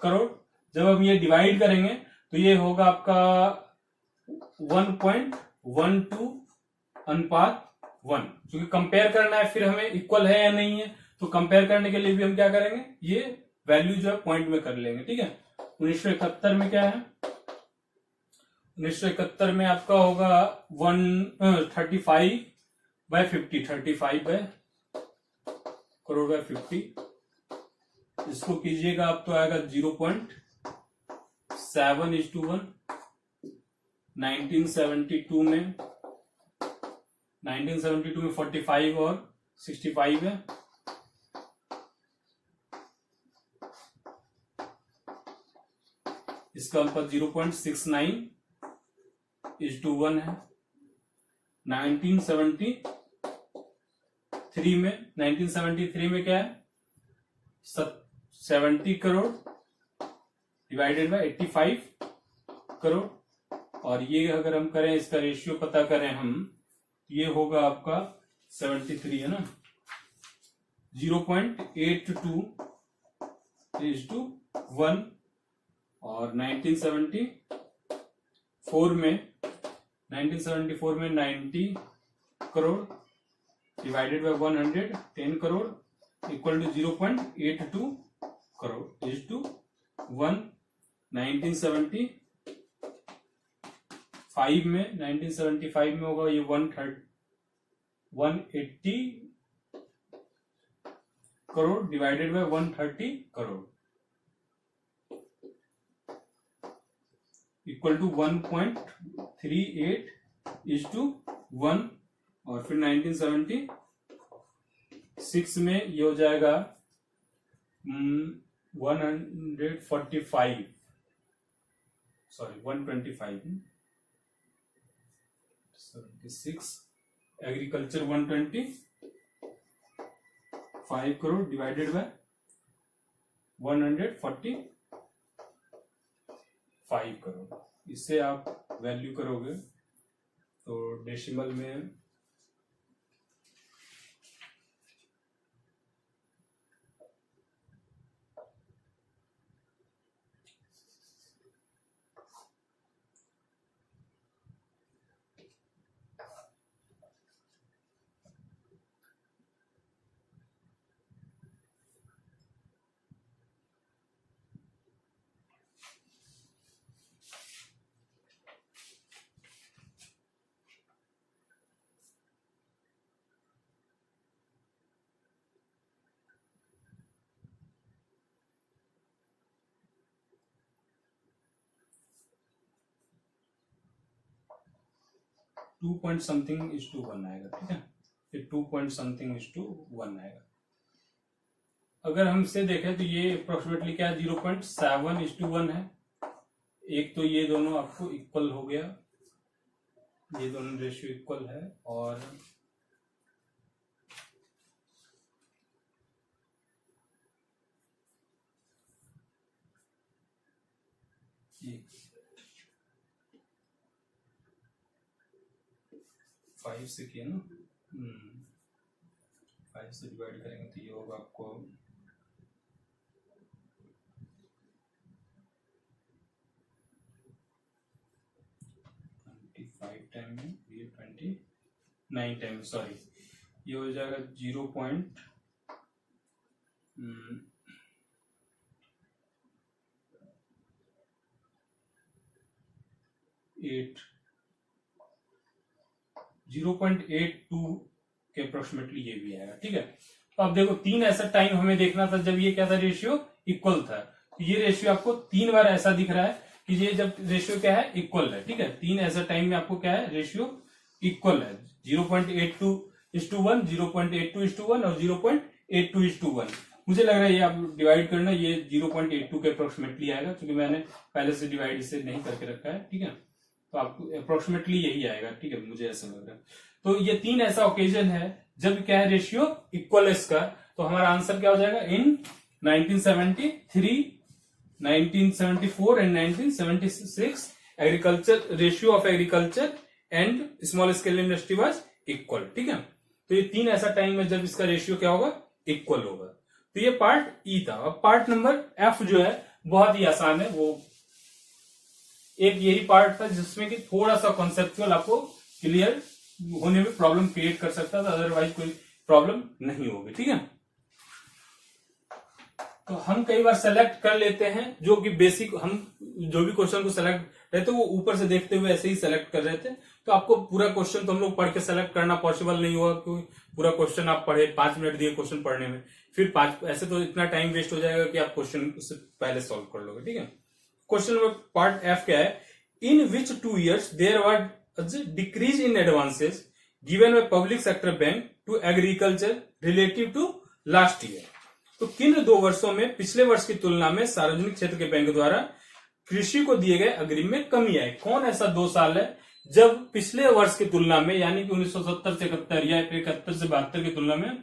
करोड़। जब हम ये डिवाइड करेंगे तो ये होगा आपका 1.12 अनुपात 1, क्योंकि कंपेयर करना है फिर हमें इक्वल है या नहीं है, तो कंपेयर करने के लिए भी हम क्या करेंगे, ये वैल्यू जो है पॉइंट में कर लेंगे, ठीक है। 1971 में क्या है, 1971 में आपका होगा 135 बाय 50, 35 बाय करोड़ बाय 50, इसको कीजिएगा आप तो आएगा 0.7:1। 1972 में 45 और 65 है, इसका अनुपात 0.69:1 है। 1973 में क्या है, 70 करोड़ डिवाइडेड बाय 85 करोड़, और ये अगर हम करें इसका रेशियो पता करें हम, ये होगा आपका 73 है ना, 0.82:1। और 1974 में 90 crore divided by 110 crore equal to 0.82 crore is to 1। 1975 में होगा ये 180 crore divided by 130 crore equal to 1.38:1। और फिर 1976 में ये हो जाएगा 125, sorry 125, 76 agriculture 125 crore divided by 145 crore. इससे आप वैल्यू करोगे तो डेसिमल में 2 पॉइंट समथिंग इज टू 1 आएगा, ठीक है, ये 2 पॉइंट समथिंग इज टू 1 आएगा। अगर हम इसे देखें तो ये अप्रोक्सीमेटली क्या है, 0.7 इज टू 1 है। एक तो ये दोनों आपको इक्वल हो गया, ये दोनों रेशियो इक्वल है, और ये 5 से किया ना, 5 से डिवाइड करेंगे तो ये होगा आपको 25 टाइम में, ये 29 टाइम में, सॉरी, ये हो जाएगा 0.8 0.82 के अप्रोक्सीमेटली ये भी आएगा, ठीक है। तो अब देखो 3 ऐसा टाइम हमें देखना था जब ये क्या था, रेशियो इक्वल था। तो ये रेशियो आपको 3 बार ऐसा दिख रहा है कि ये जब रेशियो क्या है, इक्वल है, ठीक है। 3 ऐसा टाइम में आपको क्या है, रेशियो इक्वल है, 0.82:1, 0.82:1 और 0.82:1। मुझे लग रहा है ये आप डिवाइड करना, ये 0.82 के अप्रोक्सीमेटली आएगा, क्योंकि मैंने पहले से डिवाइड इसे नहीं करके रखा है, ठीक है। तो आपको अप्रोक्सीमेटली यही आएगा, ठीक है, मुझे ऐसा लग रहा है। तो ये 3 ऐसा ओकेजन है जब क्या है, रेशियो इक्वल है इसका। तो हमारा आंसर क्या हो जाएगा, इन 1973, 1974 and 1976 agriculture, ratio of agriculture and small scale industry was equal, ठीक है। तो ये 3 ऐसा टाइम है जब इसका रेशियो क्या होगा, इक्वल होगा। तो ये पार्ट ई था। अब पार्ट नंबर एफ जो है बहुत ही आसान है, वो एक यही पार्ट था जिसमें कि थोड़ा सा कॉन्सेप्चुअल आपको क्लियर होने में प्रॉब्लम क्रिएट कर सकता था, अदरवाइज कोई प्रॉब्लम नहीं होगी, ठीक है। तो हम कई बार सेलेक्ट कर लेते हैं जो कि बेसिक, हम जो भी क्वेश्चन को सेलेक्ट रहते वो ऊपर से देखते हुए ऐसे ही सेलेक्ट कर रहे थे। तो आपको पूरा क्वेश्चन तो हम लोग पढ़ के सेलेक्ट करना पॉसिबल नहीं होगा, क्योंकि पूरा क्वेश्चन आप पढ़े, 5 मिनट दिए क्वेश्चन पढ़ने में, फिर 5 ऐसे तो इतना टाइम वेस्ट हो जाएगा कि आप क्वेश्चन उससे पहले सॉल्व कर लोगे, ठीक है। क्वेश्चन नंबर पार्ट एफ क्या है, in which 2 years there was decrease in advances given by public sector bank to agriculture relative to last year. तो किन 2 वर्षों में पिछले वर्ष की तुलना में सार्वजनिक क्षेत्र के बैंक द्वारा कृषि को दिए गए अग्रिम में कमी आई। कौन ऐसा 2 साल है जब पिछले वर्ष की तुलना में, यानी कि 1970 से 71 या 71 से 72 की तुलना में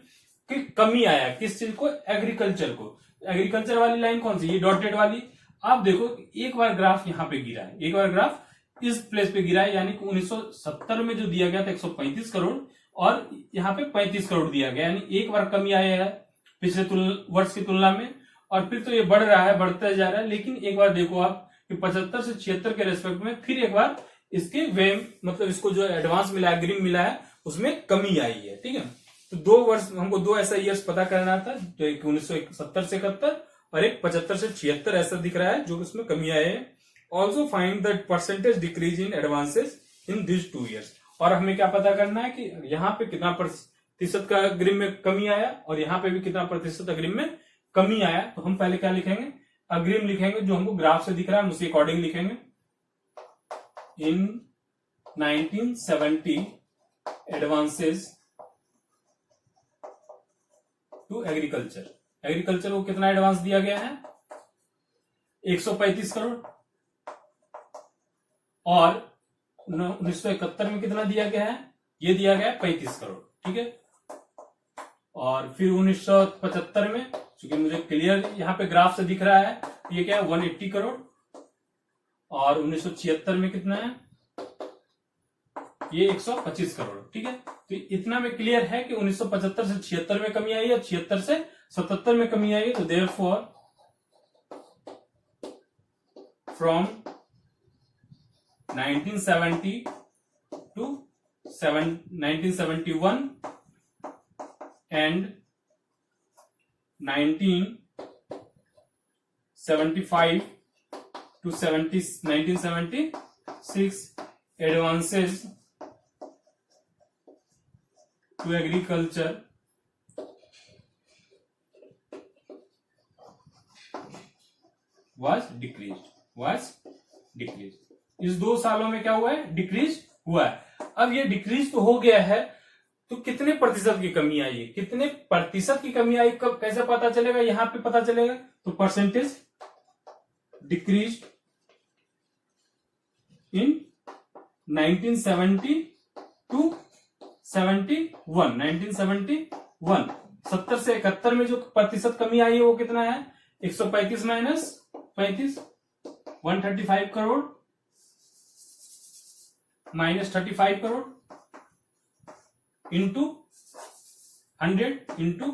कि कमी आया, किस चीज को, एग्रीकल्चर को। एग्रीकल्चर वाली लाइन कौन सी, ये डॉटेड वाली। आप देखो एक बार ग्राफ यहाँ पे गिरा है, एक बार ग्राफ इस प्लेस पे गिरा है, यानी कि 1970 में जो दिया गया था 135 करोड़ और यहाँ पे 35 करोड़ दिया गया, यानी एक बार कमी आया है पिछले वर्ष की तुलना में। और फिर तो ये बढ़ रहा है, बढ़ता जा रहा है, लेकिन एक बार देखो आप कि 75 से 76 के रेस्पेक्ट में फिर एक बार इसके वे, मतलब इसको जो एडवांस मिला है, अग्रिम मिला है, उसमें कमी आई है, ठीक है। तो 2 वर्ष हमको 2 ऐसा ईयर्स पता करना था, तो एक 1970 से 71 और एक 75 से 76 ऐसा दिख रहा है जो उसमें कमी आई है। Also find the percentage decrease in advances in this 2 years। और हमें क्या पता करना है कि यहाँ पे कितना प्रतिशत का अग्रिम में कमी आया और यहाँ पे भी कितना प्रतिशत अग्रिम में कमी आया। तो हम पहले क्या लिखेंगे, अग्रिम लिखेंगे, जो हमको ग्राफ से दिख रहा है उसी अकॉर्डिंग लिखेंगे। इन 1970 एडवांसेस टू एग्रीकल्चर, एग्रीकल्चर को कितना एडवांस दिया गया है, 135 करोड़। और 1971 में कितना दिया गया है, ये दिया गया है 35 करोड़, ठीक है। और फिर 1975 में, क्योंकि मुझे क्लियर यहाँ पे ग्राफ से दिख रहा है, ये क्या है 180 करोड़। और 1976 में कितना है, ये 125 करोड़, ठीक है। तो इतना में क्लियर है कि 1975 से 76 में कमी आई है, 76 से 77 में कमी आई है। तो therefore from 1970 to 1971 and 1975 to 1976 advances to agriculture was decreased। इस 2 सालों में क्या हुआ है, डिक्रीज हुआ है। अब ये डिक्रीज तो हो गया है, तो कितने प्रतिशत की कमी आई है, कितने प्रतिशत की कमी आई, कब कैसे पता चलेगा, यहां पे पता चलेगा। तो परसेंटेज डिक्रीज इन 1970 टू 71, 1971 70 से 71 में जो प्रतिशत कमी आई है वो कितना है, 135 minus 35, 135 crore minus 35 crore into 100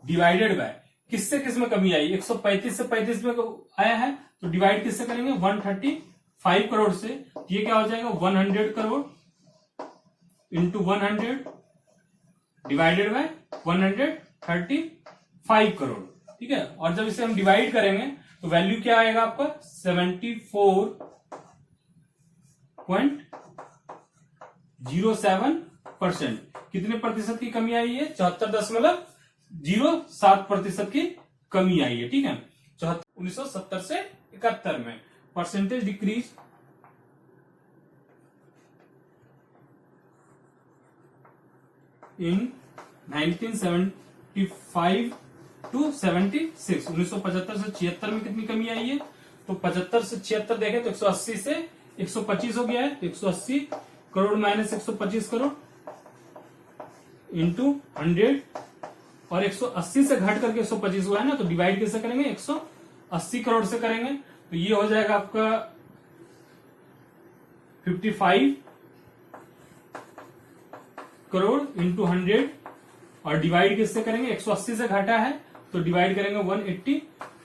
divided by किससे किस में कमी आई, 135 से 35 में आया है, तो डिवाइड किससे करेंगे, 135 करोड़ से। ये क्या हो जाएगा, 100 crore into 100 divided by 135 crore, ठीक है। और जब इसे हम डिवाइड करेंगे तो वैल्यू क्या आएगा आपका, 74.07%। कितने प्रतिशत की कमी आई है, 74.07% की कमी आई है, ठीक है। 1970 से 71 में परसेंटेज डिक्रीज इन 1975 टू 76, 1975 से 76 में कितनी कमी आई है, तो 75 से 76 देखें तो 180 से 125 हो गया है, तो 180 करोड़ माइनस 125 करोड़ इंटू 100, और 180 से घट करके 125 हुआ है ना, तो डिवाइड कैसे करेंगे, 180 करोड़ से करेंगे, तो ये हो जाएगा आपका 55 करोड़ इंटू 100, और डिवाइड किससे करेंगे, 180 से घटा है तो डिवाइड करेंगे 180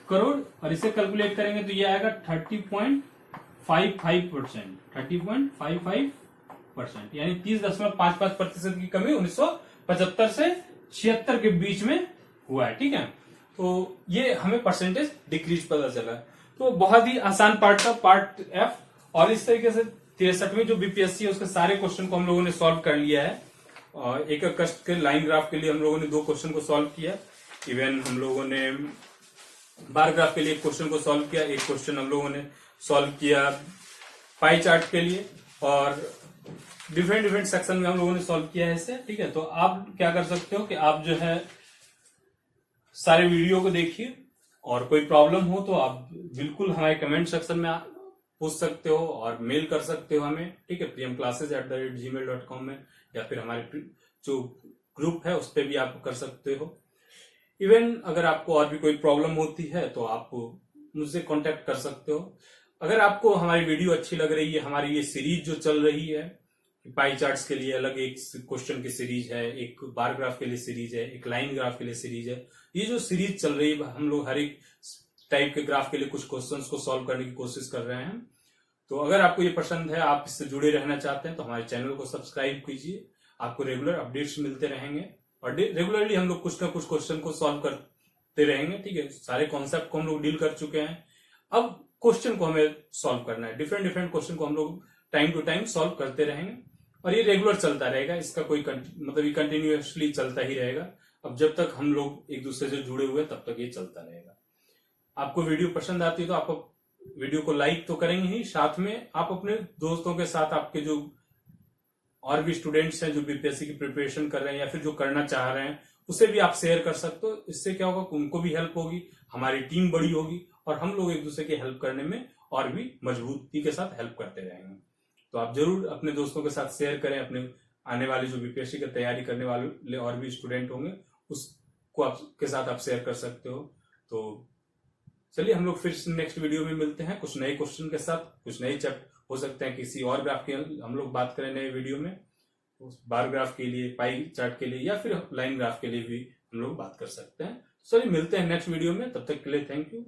करोड़, और इसे कैलकुलेट करेंगे तो ये आएगा 30.55%, 30.55%, यानी 30.55% की कमी 1975 से 76 के बीच में हुआ है, ठीक है। तो ये हमें परसेंटेज डिक्रीज पता चला। तो बहुत ही आसान पार्ट था, पार्ट एफ, और इस तरीके से 63वीं जो बीपीएससी है उसके सारे क्वेश्चन को हम लोगों ने सॉल्व कर लिया है। और एक कष्ट के लाइन ग्राफ के लिए हम लोगों ने 2 क्वेश्चन को सॉल्व किया, इवन हम लोगों ने बार ग्राफ के लिए एक क्वेश्चन को सॉल्व किया, एक क्वेश्चन हम लोगों ने सॉल्व किया पाई चार्ट के लिए, और डिफरेंट सेक्शन में हम लोगों ने सॉल्व किया है इसे, ठीक है। तो आप क्या कर सकते हो कि आप जो है सारे वीडियो को देखिए, और कोई प्रॉब्लम हो तो आप बिल्कुल हमारे कमेंट सेक्शन में पूछ सकते हो और मेल कर सकते हो हमें, ठीक है, priyamclasses@gmail.com में, या फिर हमारे जो ग्रुप है उस पर भी आप कर सकते हो। इवन अगर आपको और भी कोई प्रॉब्लम होती है तो आप मुझसे कांटेक्ट कर सकते हो। अगर आपको हमारी वीडियो अच्छी लग रही है, हमारी ये सीरीज जो चल रही है, पाई चार्ट्स के लिए अलग एक क्वेश्चन की सीरीज है, एक बार ग्राफ के लिए सीरीज है, एक लाइन ग्राफ के लिए सीरीज है, ये जो सीरीज चल रही है हम लोग हर एक टाइप के ग्राफ के लिए कुछ क्वेश्चंस को सॉल्व करने की कोशिश कर रहे हैं। तो अगर आपको ये पसंद है, आप इससे जुड़े रहना चाहते हैं, तो हमारे चैनल को सब्सक्राइब कीजिए, आपको रेगुलर अपडेट्स मिलते रहेंगे, और रेगुलरली हम लोग कुछ ना कुछ क्वेश्चन को सॉल्व करते रहेंगे, ठीक है। सारे कॉन्सेप्ट को हम लोग डील कर चुके हैं, अब क्वेश्चन को हमें सॉल्व करना है, डिफरेंट क्वेश्चन को हम लोग टाइम टू टाइम सॉल्व करते रहेंगे, और ये रेगुलर चलता रहेगा, इसका कोई मतलब ये कंटिन्यूअसली चलता ही रहेगा। अब जब तक हम लोग एक दूसरे से जुड़े हुए तब तक ये चलता रहेगा। आपको वीडियो पसंद आती है तो आप वीडियो को लाइक तो करेंगे ही, साथ में आप अपने दोस्तों के साथ, आपके जो और भी स्टूडेंट्स हैं जो बीपीएससी की प्रिपरेशन कर रहे हैं या फिर जो करना चाह रहे हैं, उसे भी आप शेयर कर सकते हो। इससे क्या होगा, उनको भी हेल्प होगी, हमारी टीम बड़ी होगी, और हम लोग एक दूसरे की हेल्प करने में और भी मजबूती के साथ हेल्प करते रहेंगे। तो आप जरूर अपने दोस्तों के साथ शेयर करें, अपने आने वाले जो बीपीएससी की तैयारी करने वाले और भी स्टूडेंट होंगे उसको आपके साथ आप शेयर कर सकते हो। तो चलिए हम लोग फिर नेक्स्ट वीडियो में मिलते हैं कुछ नए क्वेश्चन के साथ, कुछ नए चैप्टर, हो सकते हैं किसी और ग्राफ के हम लोग बात करें नए वीडियो में, बार ग्राफ के लिए, पाई चार्ट के लिए, या फिर लाइन ग्राफ के लिए भी हम लोग बात कर सकते हैं। चलिए मिलते हैं नेक्स्ट वीडियो में, तब तक के लिए थैंक यू।